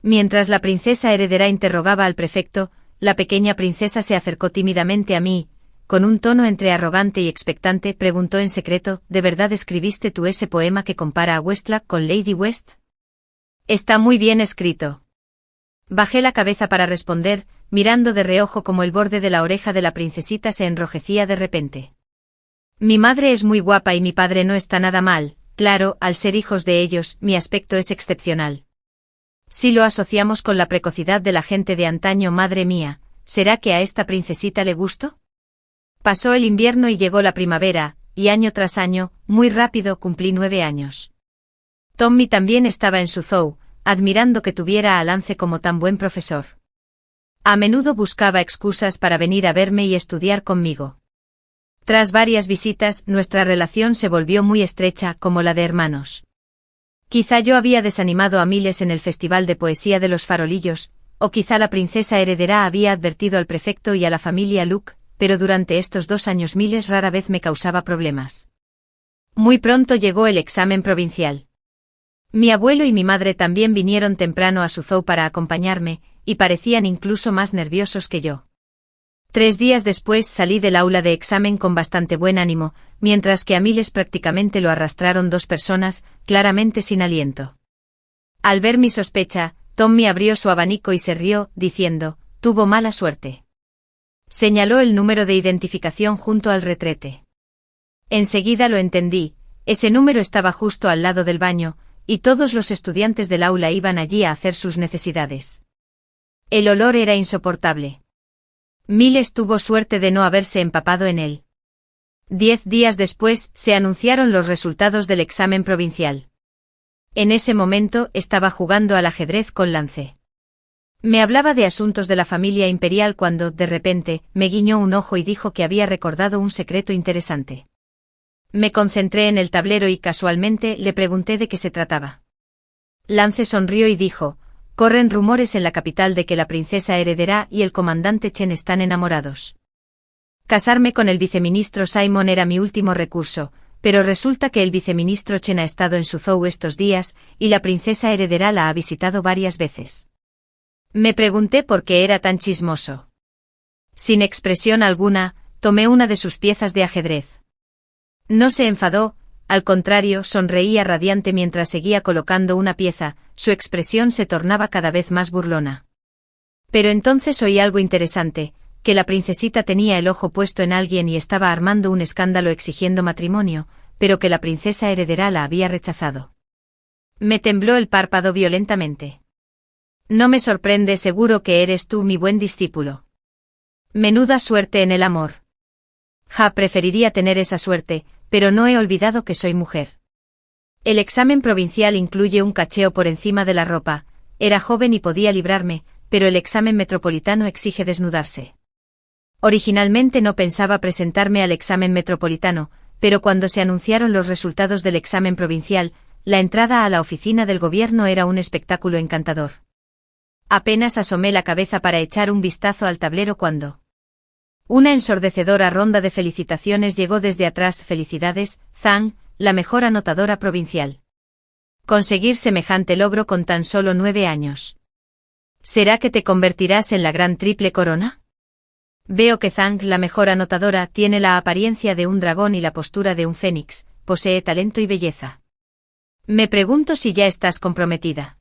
Mientras la princesa heredera interrogaba al prefecto, la pequeña princesa se acercó tímidamente a mí, con un tono entre arrogante y expectante preguntó en secreto, ¿de verdad escribiste tú ese poema que compara a Westlake con Lady West? Está muy bien escrito. Bajé la cabeza para responder, mirando de reojo como el borde de la oreja de la princesita se enrojecía de repente. Mi madre es muy guapa y mi padre no está nada mal, claro, al ser hijos de ellos, mi aspecto es excepcional. Si lo asociamos con la precocidad de la gente de antaño, madre mía, ¿será que a esta princesita le gustó? Pasó el invierno y llegó la primavera, y año tras año, muy rápido cumplí 9 años. Tommy también estaba en su zoo, admirando que tuviera a Lance como tan buen profesor. A menudo buscaba excusas para venir a verme y estudiar conmigo. Tras varias visitas, nuestra relación se volvió muy estrecha, como la de hermanos. Quizá yo había desanimado a Miles en el Festival de Poesía de los Farolillos, o quizá la princesa heredera había advertido al prefecto y a la familia Luke, pero durante estos 2 años Miles rara vez me causaba problemas. Muy pronto llegó el examen provincial. Mi abuelo y mi madre también vinieron temprano a su zoo para acompañarme, y parecían incluso más nerviosos que yo. 3 días después salí del aula de examen con bastante buen ánimo, mientras que a Miles prácticamente lo arrastraron 2 personas, claramente sin aliento. Al ver mi sospecha, Tommy abrió su abanico y se rió, diciendo, tuvo mala suerte. Señaló el número de identificación junto al retrete. Enseguida lo entendí, ese número estaba justo al lado del baño, y todos los estudiantes del aula iban allí a hacer sus necesidades. El olor era insoportable. Miles tuvo suerte de no haberse empapado en él. 10 días después, se anunciaron los resultados del examen provincial. En ese momento, estaba jugando al ajedrez con Lance. Me hablaba de asuntos de la familia imperial cuando, de repente, me guiñó un ojo y dijo que había recordado un secreto interesante. Me concentré en el tablero y casualmente le pregunté de qué se trataba. Lance sonrió y dijo, corren rumores en la capital de que la princesa heredera y el comandante Chen están enamorados. Casarme con el viceministro Simon era mi último recurso, pero resulta que el viceministro Chen ha estado en su zoo estos días, y la princesa heredera la ha visitado varias veces. Me pregunté por qué era tan chismoso. Sin expresión alguna, tomé una de sus piezas de ajedrez. No se enfadó, al contrario, sonreía radiante mientras seguía colocando una pieza, su expresión se tornaba cada vez más burlona. Pero entonces oí algo interesante, que la princesita tenía el ojo puesto en alguien y estaba armando un escándalo exigiendo matrimonio, pero que la princesa heredera la había rechazado. Me tembló el párpado violentamente. No me sorprende, seguro que eres tú mi buen discípulo. Menuda suerte en el amor. Preferiría tener esa suerte, pero no he olvidado que soy mujer. El examen provincial incluye un cacheo por encima de la ropa, era joven y podía librarme, pero el examen metropolitano exige desnudarse. Originalmente no pensaba presentarme al examen metropolitano, pero cuando se anunciaron los resultados del examen provincial, la entrada a la oficina del gobierno era un espectáculo encantador. Apenas asomé la cabeza para echar un vistazo al tablero cuando una ensordecedora ronda de felicitaciones llegó desde atrás. Felicidades, Zhang, la mejor anotadora provincial. Conseguir semejante logro con tan solo 9 años. ¿Será que te convertirás en la gran triple corona? Veo que Zhang, la mejor anotadora, tiene la apariencia de un dragón y la postura de un fénix, posee talento y belleza. Me pregunto si ya estás comprometida.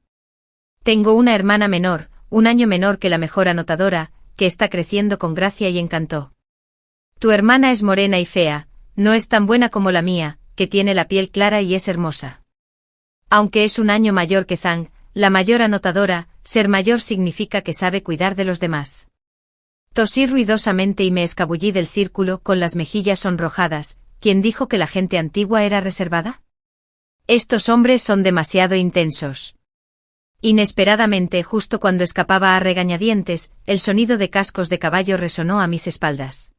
Tengo una hermana menor, 1 año menor que la mejor anotadora, que está creciendo con gracia y encanto. Tu hermana es morena y fea, no es tan buena como la mía, que tiene la piel clara y es hermosa. Aunque es 1 año mayor que Zhang, la mayor anotadora, ser mayor significa que sabe cuidar de los demás. Tosí ruidosamente y me escabullí del círculo con las mejillas sonrojadas. ¿Quién dijo que la gente antigua era reservada? Estos hombres son demasiado intensos. Inesperadamente, justo cuando escapaba a regañadientes, el sonido de cascos de caballo resonó a mis espaldas.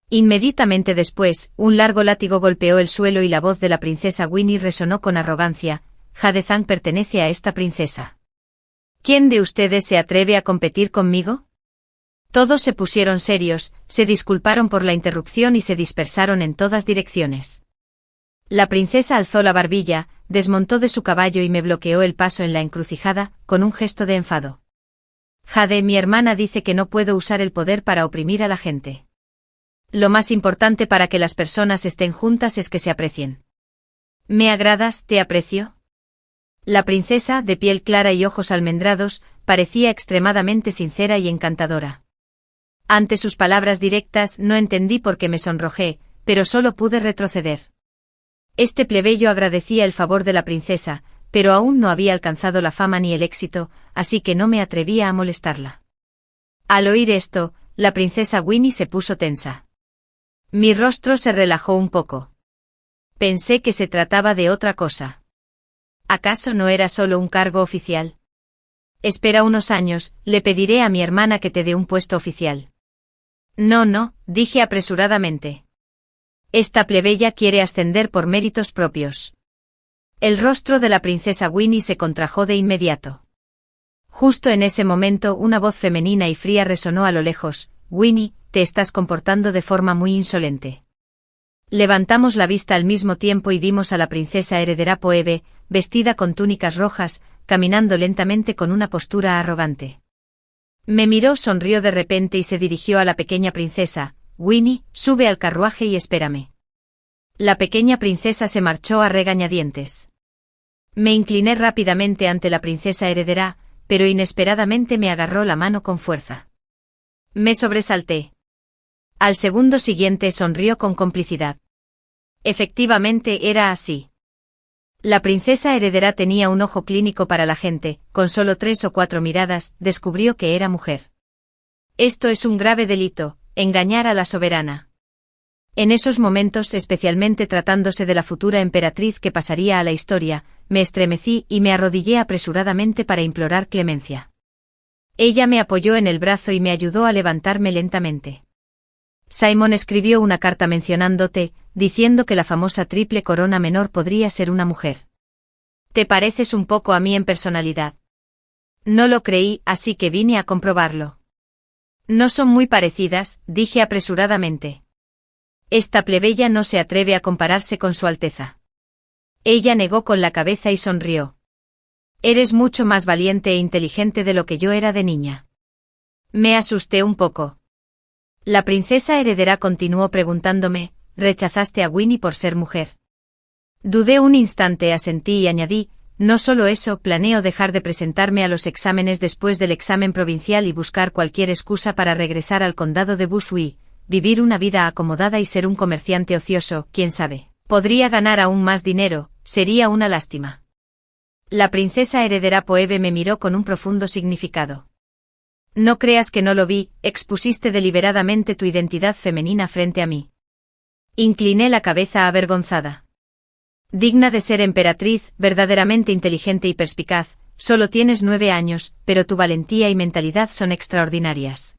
Inmediatamente después, un largo látigo golpeó el suelo y la voz de la princesa Winnie resonó con arrogancia. Jade Zhang pertenece a esta princesa. ¿Quién de ustedes se atreve a competir conmigo? Todos se pusieron serios, se disculparon por la interrupción y se dispersaron en todas direcciones. La princesa alzó la barbilla, desmontó de su caballo y me bloqueó el paso en la encrucijada, con un gesto de enfado. Jade, mi hermana dice que no puedo usar el poder para oprimir a la gente. Lo más importante para que las personas estén juntas es que se aprecien. ¿Me agradas, te aprecio? La princesa, de piel clara y ojos almendrados, parecía extremadamente sincera y encantadora. Ante sus palabras directas no entendí por qué me sonrojé, pero solo pude retroceder. Este plebeyo agradecía el favor de la princesa, pero aún no había alcanzado la fama ni el éxito, así que no me atrevía a molestarla. Al oír esto, la princesa Winnie se puso tensa. Mi rostro se relajó un poco. Pensé que se trataba de otra cosa. ¿Acaso no era solo un cargo oficial? Espera unos años, le pediré a mi hermana que te dé un puesto oficial. No, dije apresuradamente. Esta plebeya quiere ascender por méritos propios. El rostro de la princesa Winnie se contrajo de inmediato. Justo en ese momento una voz femenina y fría resonó a lo lejos. Winnie, te estás comportando de forma muy insolente. Levantamos la vista al mismo tiempo y vimos a la princesa heredera Poebe, vestida con túnicas rojas, caminando lentamente con una postura arrogante. Me miró, sonrió de repente y se dirigió a la pequeña princesa. Winnie, sube al carruaje y espérame. La pequeña princesa se marchó a regañadientes. Me incliné rápidamente ante la princesa heredera, pero inesperadamente me agarró la mano con fuerza. Me sobresalté. Al segundo siguiente sonrió con complicidad. Efectivamente era así. La princesa heredera tenía un ojo clínico para la gente, con solo 3 o 4 miradas, descubrió que era mujer. Esto es un grave delito, engañar a la soberana. En esos momentos, especialmente tratándose de la futura emperatriz que pasaría a la historia, me estremecí y me arrodillé apresuradamente para implorar clemencia. Ella me apoyó en el brazo y me ayudó a levantarme lentamente. Simon escribió una carta mencionándote, diciendo que la famosa triple corona menor podría ser una mujer. Te pareces un poco a mí en personalidad. No lo creí, así que vine a comprobarlo. No son muy parecidas, dije apresuradamente. Esta plebeya no se atreve a compararse con su Alteza. Ella negó con la cabeza y sonrió. Eres mucho más valiente e inteligente de lo que yo era de niña. Me asusté un poco. La princesa heredera continuó preguntándome, ¿rechazaste a Winnie por ser mujer? Dudé un instante, asentí y añadí, no solo eso, planeo dejar de presentarme a los exámenes después del examen provincial y buscar cualquier excusa para regresar al condado de Bushui, vivir una vida acomodada y ser un comerciante ocioso, quién sabe. Podría ganar aún más dinero, sería una lástima. La princesa heredera Poebe me miró con un profundo significado. No creas que no lo vi, expusiste deliberadamente tu identidad femenina frente a mí. Incliné la cabeza avergonzada. Digna de ser emperatriz, verdaderamente inteligente y perspicaz, solo tienes 9 años, pero tu valentía y mentalidad son extraordinarias.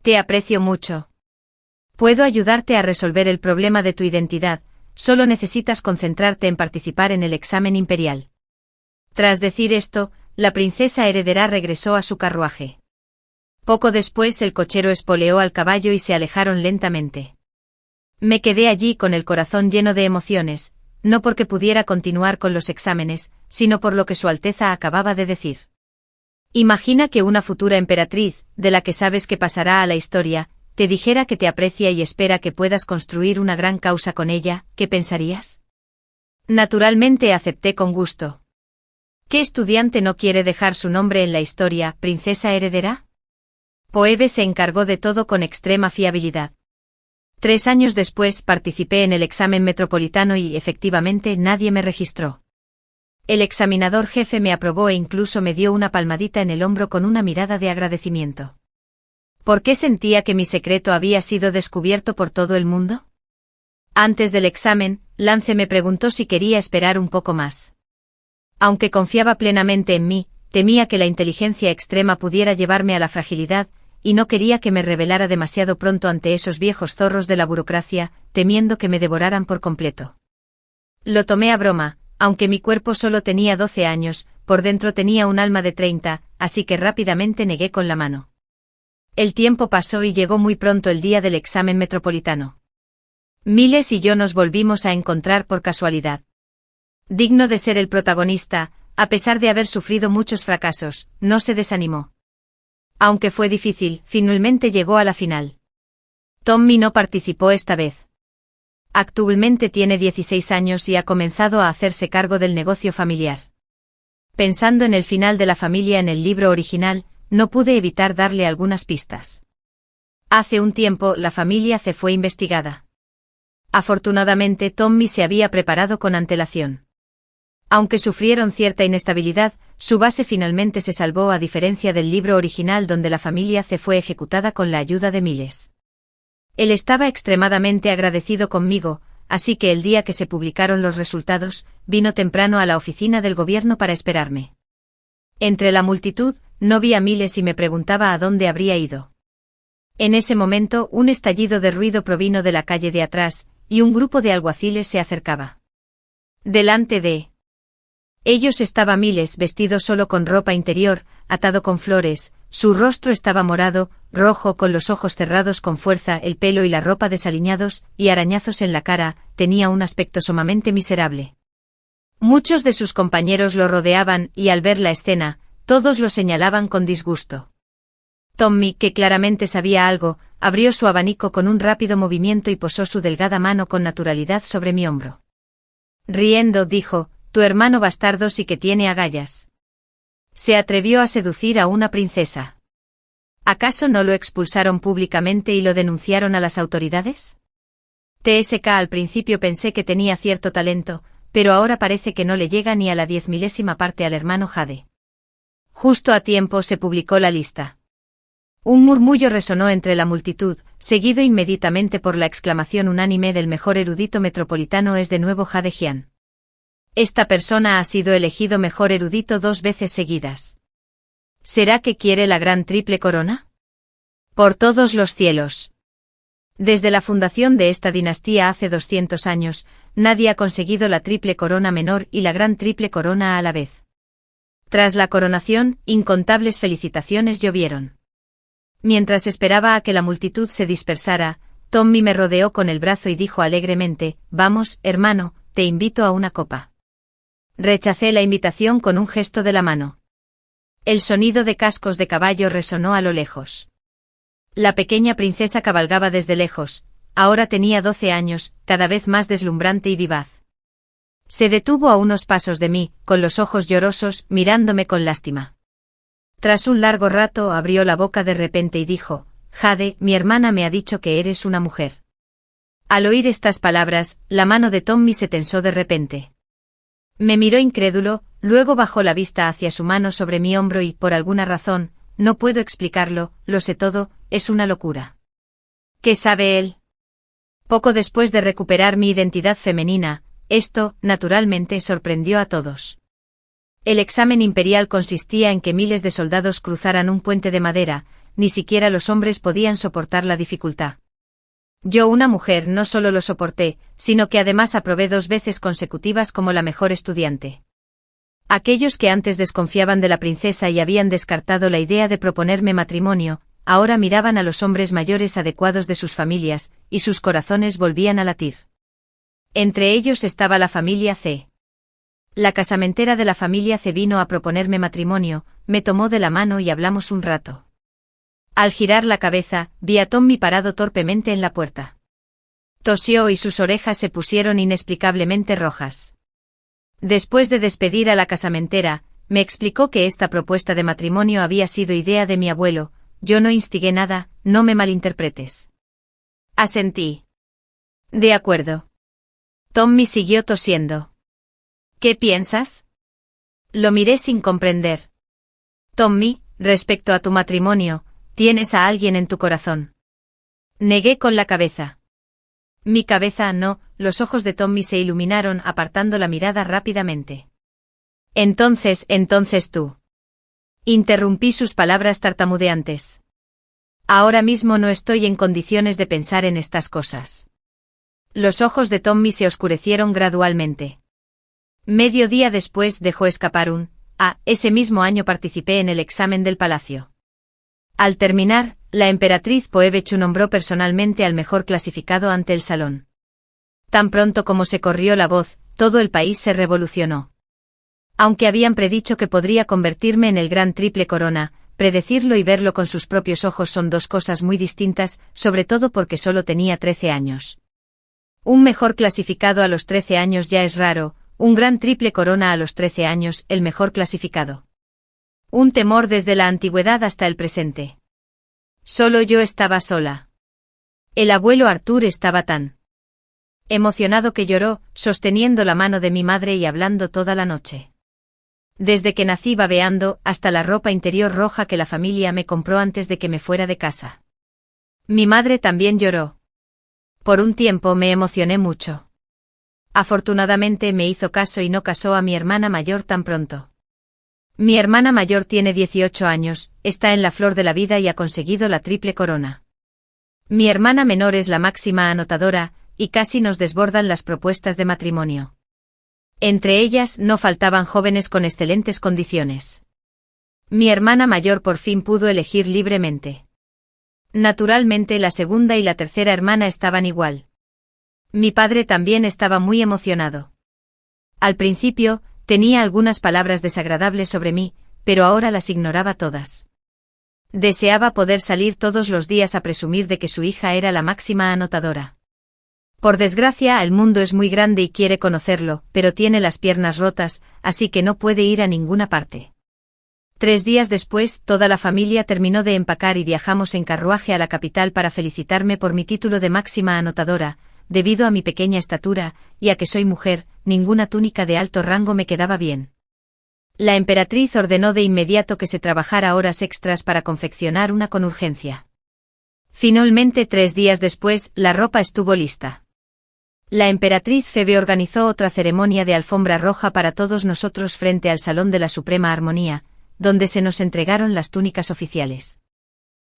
Te aprecio mucho. Puedo ayudarte a resolver el problema de tu identidad, solo necesitas concentrarte en participar en el examen imperial. Tras decir esto, la princesa heredera regresó a su carruaje. Poco después el cochero espoleó al caballo y se alejaron lentamente. Me quedé allí con el corazón lleno de emociones, no porque pudiera continuar con los exámenes, sino por lo que Su Alteza acababa de decir. Imagina que una futura emperatriz, de la que sabes que pasará a la historia, te dijera que te aprecia y espera que puedas construir una gran causa con ella, ¿qué pensarías? Naturalmente acepté con gusto. ¿Qué estudiante no quiere dejar su nombre en la historia, princesa heredera? Poebe se encargó de todo con extrema fiabilidad. 3 años después participé en el examen metropolitano y, efectivamente, nadie me registró. El examinador jefe me aprobó e incluso me dio una palmadita en el hombro con una mirada de agradecimiento. ¿Por qué sentía que mi secreto había sido descubierto por todo el mundo? Antes del examen, Lance me preguntó si quería esperar un poco más. Aunque confiaba plenamente en mí, temía que la inteligencia extrema pudiera llevarme a la fragilidad, y no quería que me revelara demasiado pronto ante esos viejos zorros de la burocracia, temiendo que me devoraran por completo. Lo tomé a broma, aunque mi cuerpo solo tenía 12 años, por dentro tenía un alma de 30, así que rápidamente negué con la mano. El tiempo pasó y llegó muy pronto el día del examen metropolitano. Miles y yo nos volvimos a encontrar por casualidad. Digno de ser el protagonista, a pesar de haber sufrido muchos fracasos, no se desanimó. Aunque fue difícil, finalmente llegó a la final. Tommy no participó esta vez. Actualmente tiene 16 años y ha comenzado a hacerse cargo del negocio familiar. Pensando en el final de la familia en el libro original, no pude evitar darle algunas pistas. Hace un tiempo, la familia C fue investigada. Afortunadamente, Tommy se había preparado con antelación. Aunque sufrieron cierta inestabilidad, su base finalmente se salvó a diferencia del libro original donde la familia C fue ejecutada con la ayuda de Miles. Él estaba extremadamente agradecido conmigo, así que el día que se publicaron los resultados, vino temprano a la oficina del gobierno para esperarme. Entre la multitud, no vi a Miles y me preguntaba a dónde habría ido. En ese momento, un estallido de ruido provino de la calle de atrás, y un grupo de alguaciles se acercaba. Delante de ellos estaba Miles vestido solo con ropa interior, atado con flores, su rostro estaba morado, rojo con los ojos cerrados con fuerza, el pelo y la ropa desaliñados, y arañazos en la cara, tenía un aspecto sumamente miserable. Muchos de sus compañeros lo rodeaban y al ver la escena, todos lo señalaban con disgusto. Tommy, que claramente sabía algo, abrió su abanico con un rápido movimiento y posó su delgada mano con naturalidad sobre mi hombro. Riendo, dijo, «Tu hermano bastardo sí que tiene agallas. Se atrevió a seducir a una princesa. ¿Acaso no lo expulsaron públicamente y lo denunciaron a las autoridades? TSK al principio pensé que tenía cierto talento, pero ahora parece que no le llega ni a la 10.000ª parte al hermano Jade». Justo a tiempo se publicó la lista. Un murmullo resonó entre la multitud, seguido inmediatamente por la exclamación unánime del mejor erudito metropolitano es de nuevo Jade Jian. Esta persona ha sido elegido mejor erudito 2 veces seguidas. ¿Será que quiere la gran triple corona? Por todos los cielos. Desde la fundación de esta dinastía hace 200 años, nadie ha conseguido la triple corona menor y la gran triple corona a la vez. Tras la coronación, incontables felicitaciones llovieron. Mientras esperaba a que la multitud se dispersara, Tommy me rodeó con el brazo y dijo alegremente, «Vamos, hermano, te invito a una copa». Rechacé la invitación con un gesto de la mano. El sonido de cascos de caballo resonó a lo lejos. La pequeña princesa cabalgaba desde lejos, ahora tenía 12 años, cada vez más deslumbrante y vivaz. Se detuvo a unos pasos de mí, con los ojos llorosos, mirándome con lástima. Tras un largo rato abrió la boca de repente y dijo, «Jade, mi hermana me ha dicho que eres una mujer». Al oír estas palabras, la mano de Tommy se tensó de repente. Me miró incrédulo, luego bajó la vista hacia su mano sobre mi hombro y, por alguna razón, no puedo explicarlo, lo sé todo, es una locura. ¿Qué sabe él? Poco después de recuperar mi identidad femenina, esto, naturalmente, sorprendió a todos. El examen imperial consistía en que miles de soldados cruzaran un puente de madera, ni siquiera los hombres podían soportar la dificultad. Yo, una mujer, no solo lo soporté, sino que además aprobé 2 veces consecutivas como la mejor estudiante. Aquellos que antes desconfiaban de la princesa y habían descartado la idea de proponerme matrimonio, ahora miraban a los hombres mayores adecuados de sus familias, y sus corazones volvían a latir. Entre ellos estaba la familia C. La casamentera de la familia C vino a proponerme matrimonio, me tomó de la mano y hablamos un rato. Al girar la cabeza, vi a Tommy parado torpemente en la puerta. Tosió y sus orejas se pusieron inexplicablemente rojas. Después de despedir a la casamentera, me explicó que esta propuesta de matrimonio había sido idea de mi abuelo, yo no instigué nada, no me malinterpretes. Asentí. De acuerdo. Tommy siguió tosiendo. ¿Qué piensas? Lo miré sin comprender. Tommy, respecto a tu matrimonio, ¿tienes a alguien en tu corazón? Negué con la cabeza. Mi cabeza no, los ojos de Tommy se iluminaron apartando la mirada rápidamente. Entonces tú. Interrumpí sus palabras tartamudeantes. Ahora mismo no estoy en condiciones de pensar en estas cosas. Los ojos de Tommy se oscurecieron gradualmente. Medio día después dejó escapar ese mismo año participé en el examen del palacio. Al terminar, la emperatriz Poevechu nombró personalmente al mejor clasificado ante el salón. Tan pronto como se corrió la voz, todo el país se revolucionó. Aunque habían predicho que podría convertirme en el gran triple corona, predecirlo y verlo con sus propios ojos son dos cosas muy distintas, sobre todo porque solo tenía 13 años. Un mejor clasificado a los 13 años ya es raro, un gran triple corona a los 13 años, el mejor clasificado. Un temor desde la antigüedad hasta el presente. Solo yo estaba sola. El abuelo Artur estaba tan emocionado que lloró, sosteniendo la mano de mi madre y hablando toda la noche. Desde que nací babeando, hasta la ropa interior roja que la familia me compró antes de que me fuera de casa. Mi madre también lloró. Por un tiempo me emocioné mucho. Afortunadamente me hizo caso y no casó a mi hermana mayor tan pronto. Mi hermana mayor tiene 18 años, está en la flor de la vida y ha conseguido la triple corona. Mi hermana menor es la máxima anotadora, y casi nos desbordan las propuestas de matrimonio. Entre ellas no faltaban jóvenes con excelentes condiciones. Mi hermana mayor por fin pudo elegir libremente. Naturalmente la segunda y la tercera hermana estaban igual. Mi padre también estaba muy emocionado. Al principio, tenía algunas palabras desagradables sobre mí, pero ahora las ignoraba todas. Deseaba poder salir todos los días a presumir de que su hija era la máxima anotadora. Por desgracia, el mundo es muy grande y quiere conocerlo, pero tiene las piernas rotas, así que no puede ir a ninguna parte. 3 días después, toda la familia terminó de empacar y viajamos en carruaje a la capital para felicitarme por mi título de máxima anotadora. Debido a mi pequeña estatura, y a que soy mujer, ninguna túnica de alto rango me quedaba bien. La emperatriz ordenó de inmediato que se trabajara horas extras para confeccionar una con urgencia. Finalmente 3 días después, la ropa estuvo lista. La emperatriz Febe organizó otra ceremonia de alfombra roja para todos nosotros frente al Salón de la Suprema Armonía, donde se nos entregaron las túnicas oficiales.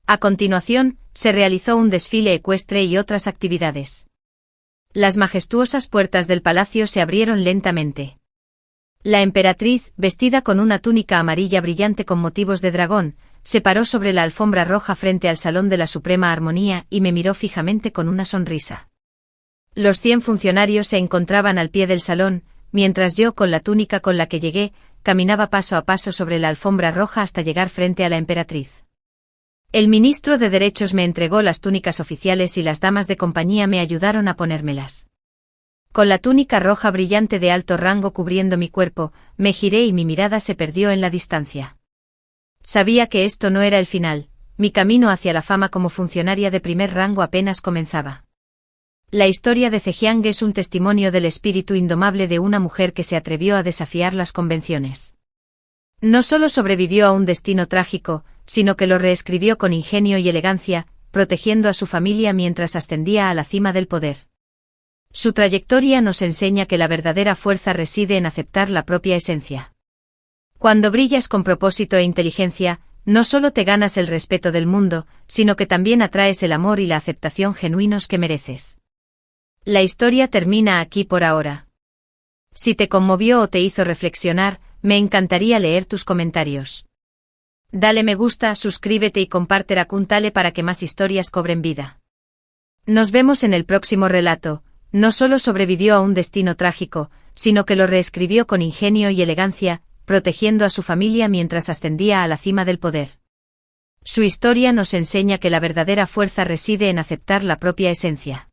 A continuación, se realizó un desfile ecuestre y otras actividades. Las majestuosas puertas del palacio se abrieron lentamente. La emperatriz, vestida con una túnica amarilla brillante con motivos de dragón, se paró sobre la alfombra roja frente al Salón de la Suprema Armonía y me miró fijamente con una sonrisa. Los 100 funcionarios se encontraban al pie del salón, mientras yo, con la túnica con la que llegué, caminaba paso a paso sobre la alfombra roja hasta llegar frente a la emperatriz. El ministro de Derechos me entregó las túnicas oficiales y las damas de compañía me ayudaron a ponérmelas. Con la túnica roja brillante de alto rango cubriendo mi cuerpo, me giré y mi mirada se perdió en la distancia. Sabía que esto no era el final, mi camino hacia la fama como funcionaria de primer rango apenas comenzaba. La historia de Zhejiang es un testimonio del espíritu indomable de una mujer que se atrevió a desafiar las convenciones. No solo sobrevivió a un destino trágico, sino que lo reescribió con ingenio y elegancia, protegiendo a su familia mientras ascendía a la cima del poder. Su trayectoria nos enseña que la verdadera fuerza reside en aceptar la propia esencia. Cuando brillas con propósito e inteligencia, no solo te ganas el respeto del mundo, sino que también atraes el amor y la aceptación genuinos que mereces. La historia termina aquí por ahora. Si te conmovió o te hizo reflexionar, me encantaría leer tus comentarios. Dale me gusta, suscríbete y comparte Racontale para que más historias cobren vida. Nos vemos en el próximo relato. No solo sobrevivió a un destino trágico, sino que lo reescribió con ingenio y elegancia, protegiendo a su familia mientras ascendía a la cima del poder. Su historia nos enseña que la verdadera fuerza reside en aceptar la propia esencia.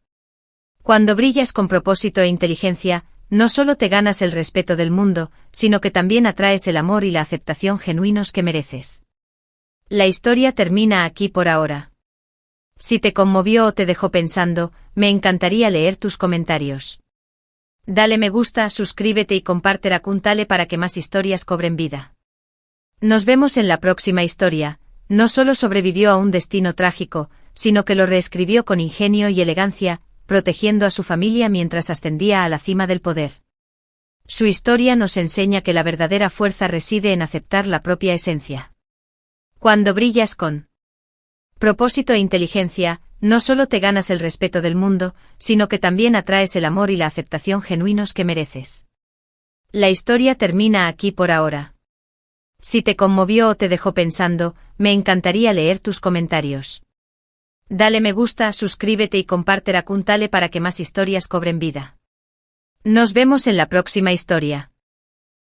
Cuando brillas con propósito e inteligencia, no solo te ganas el respeto del mundo, sino que también atraes el amor y la aceptación genuinos que mereces. La historia termina aquí por ahora. Si te conmovió o te dejó pensando, me encantaría leer tus comentarios. Dale me gusta, suscríbete y comparte Racontale para que más historias cobren vida. Nos vemos en la próxima historia. No solo sobrevivió a un destino trágico, sino que lo reescribió con ingenio y elegancia, protegiendo a su familia mientras ascendía a la cima del poder. Su historia nos enseña que la verdadera fuerza reside en aceptar la propia esencia. Cuando brillas con propósito e inteligencia, no solo te ganas el respeto del mundo, sino que también atraes el amor y la aceptación genuinos que mereces. La historia termina aquí por ahora. Si te conmovió o te dejó pensando, me encantaría leer tus comentarios. Dale me gusta, suscríbete y comparte Racontale para que más historias cobren vida. Nos vemos en la próxima historia.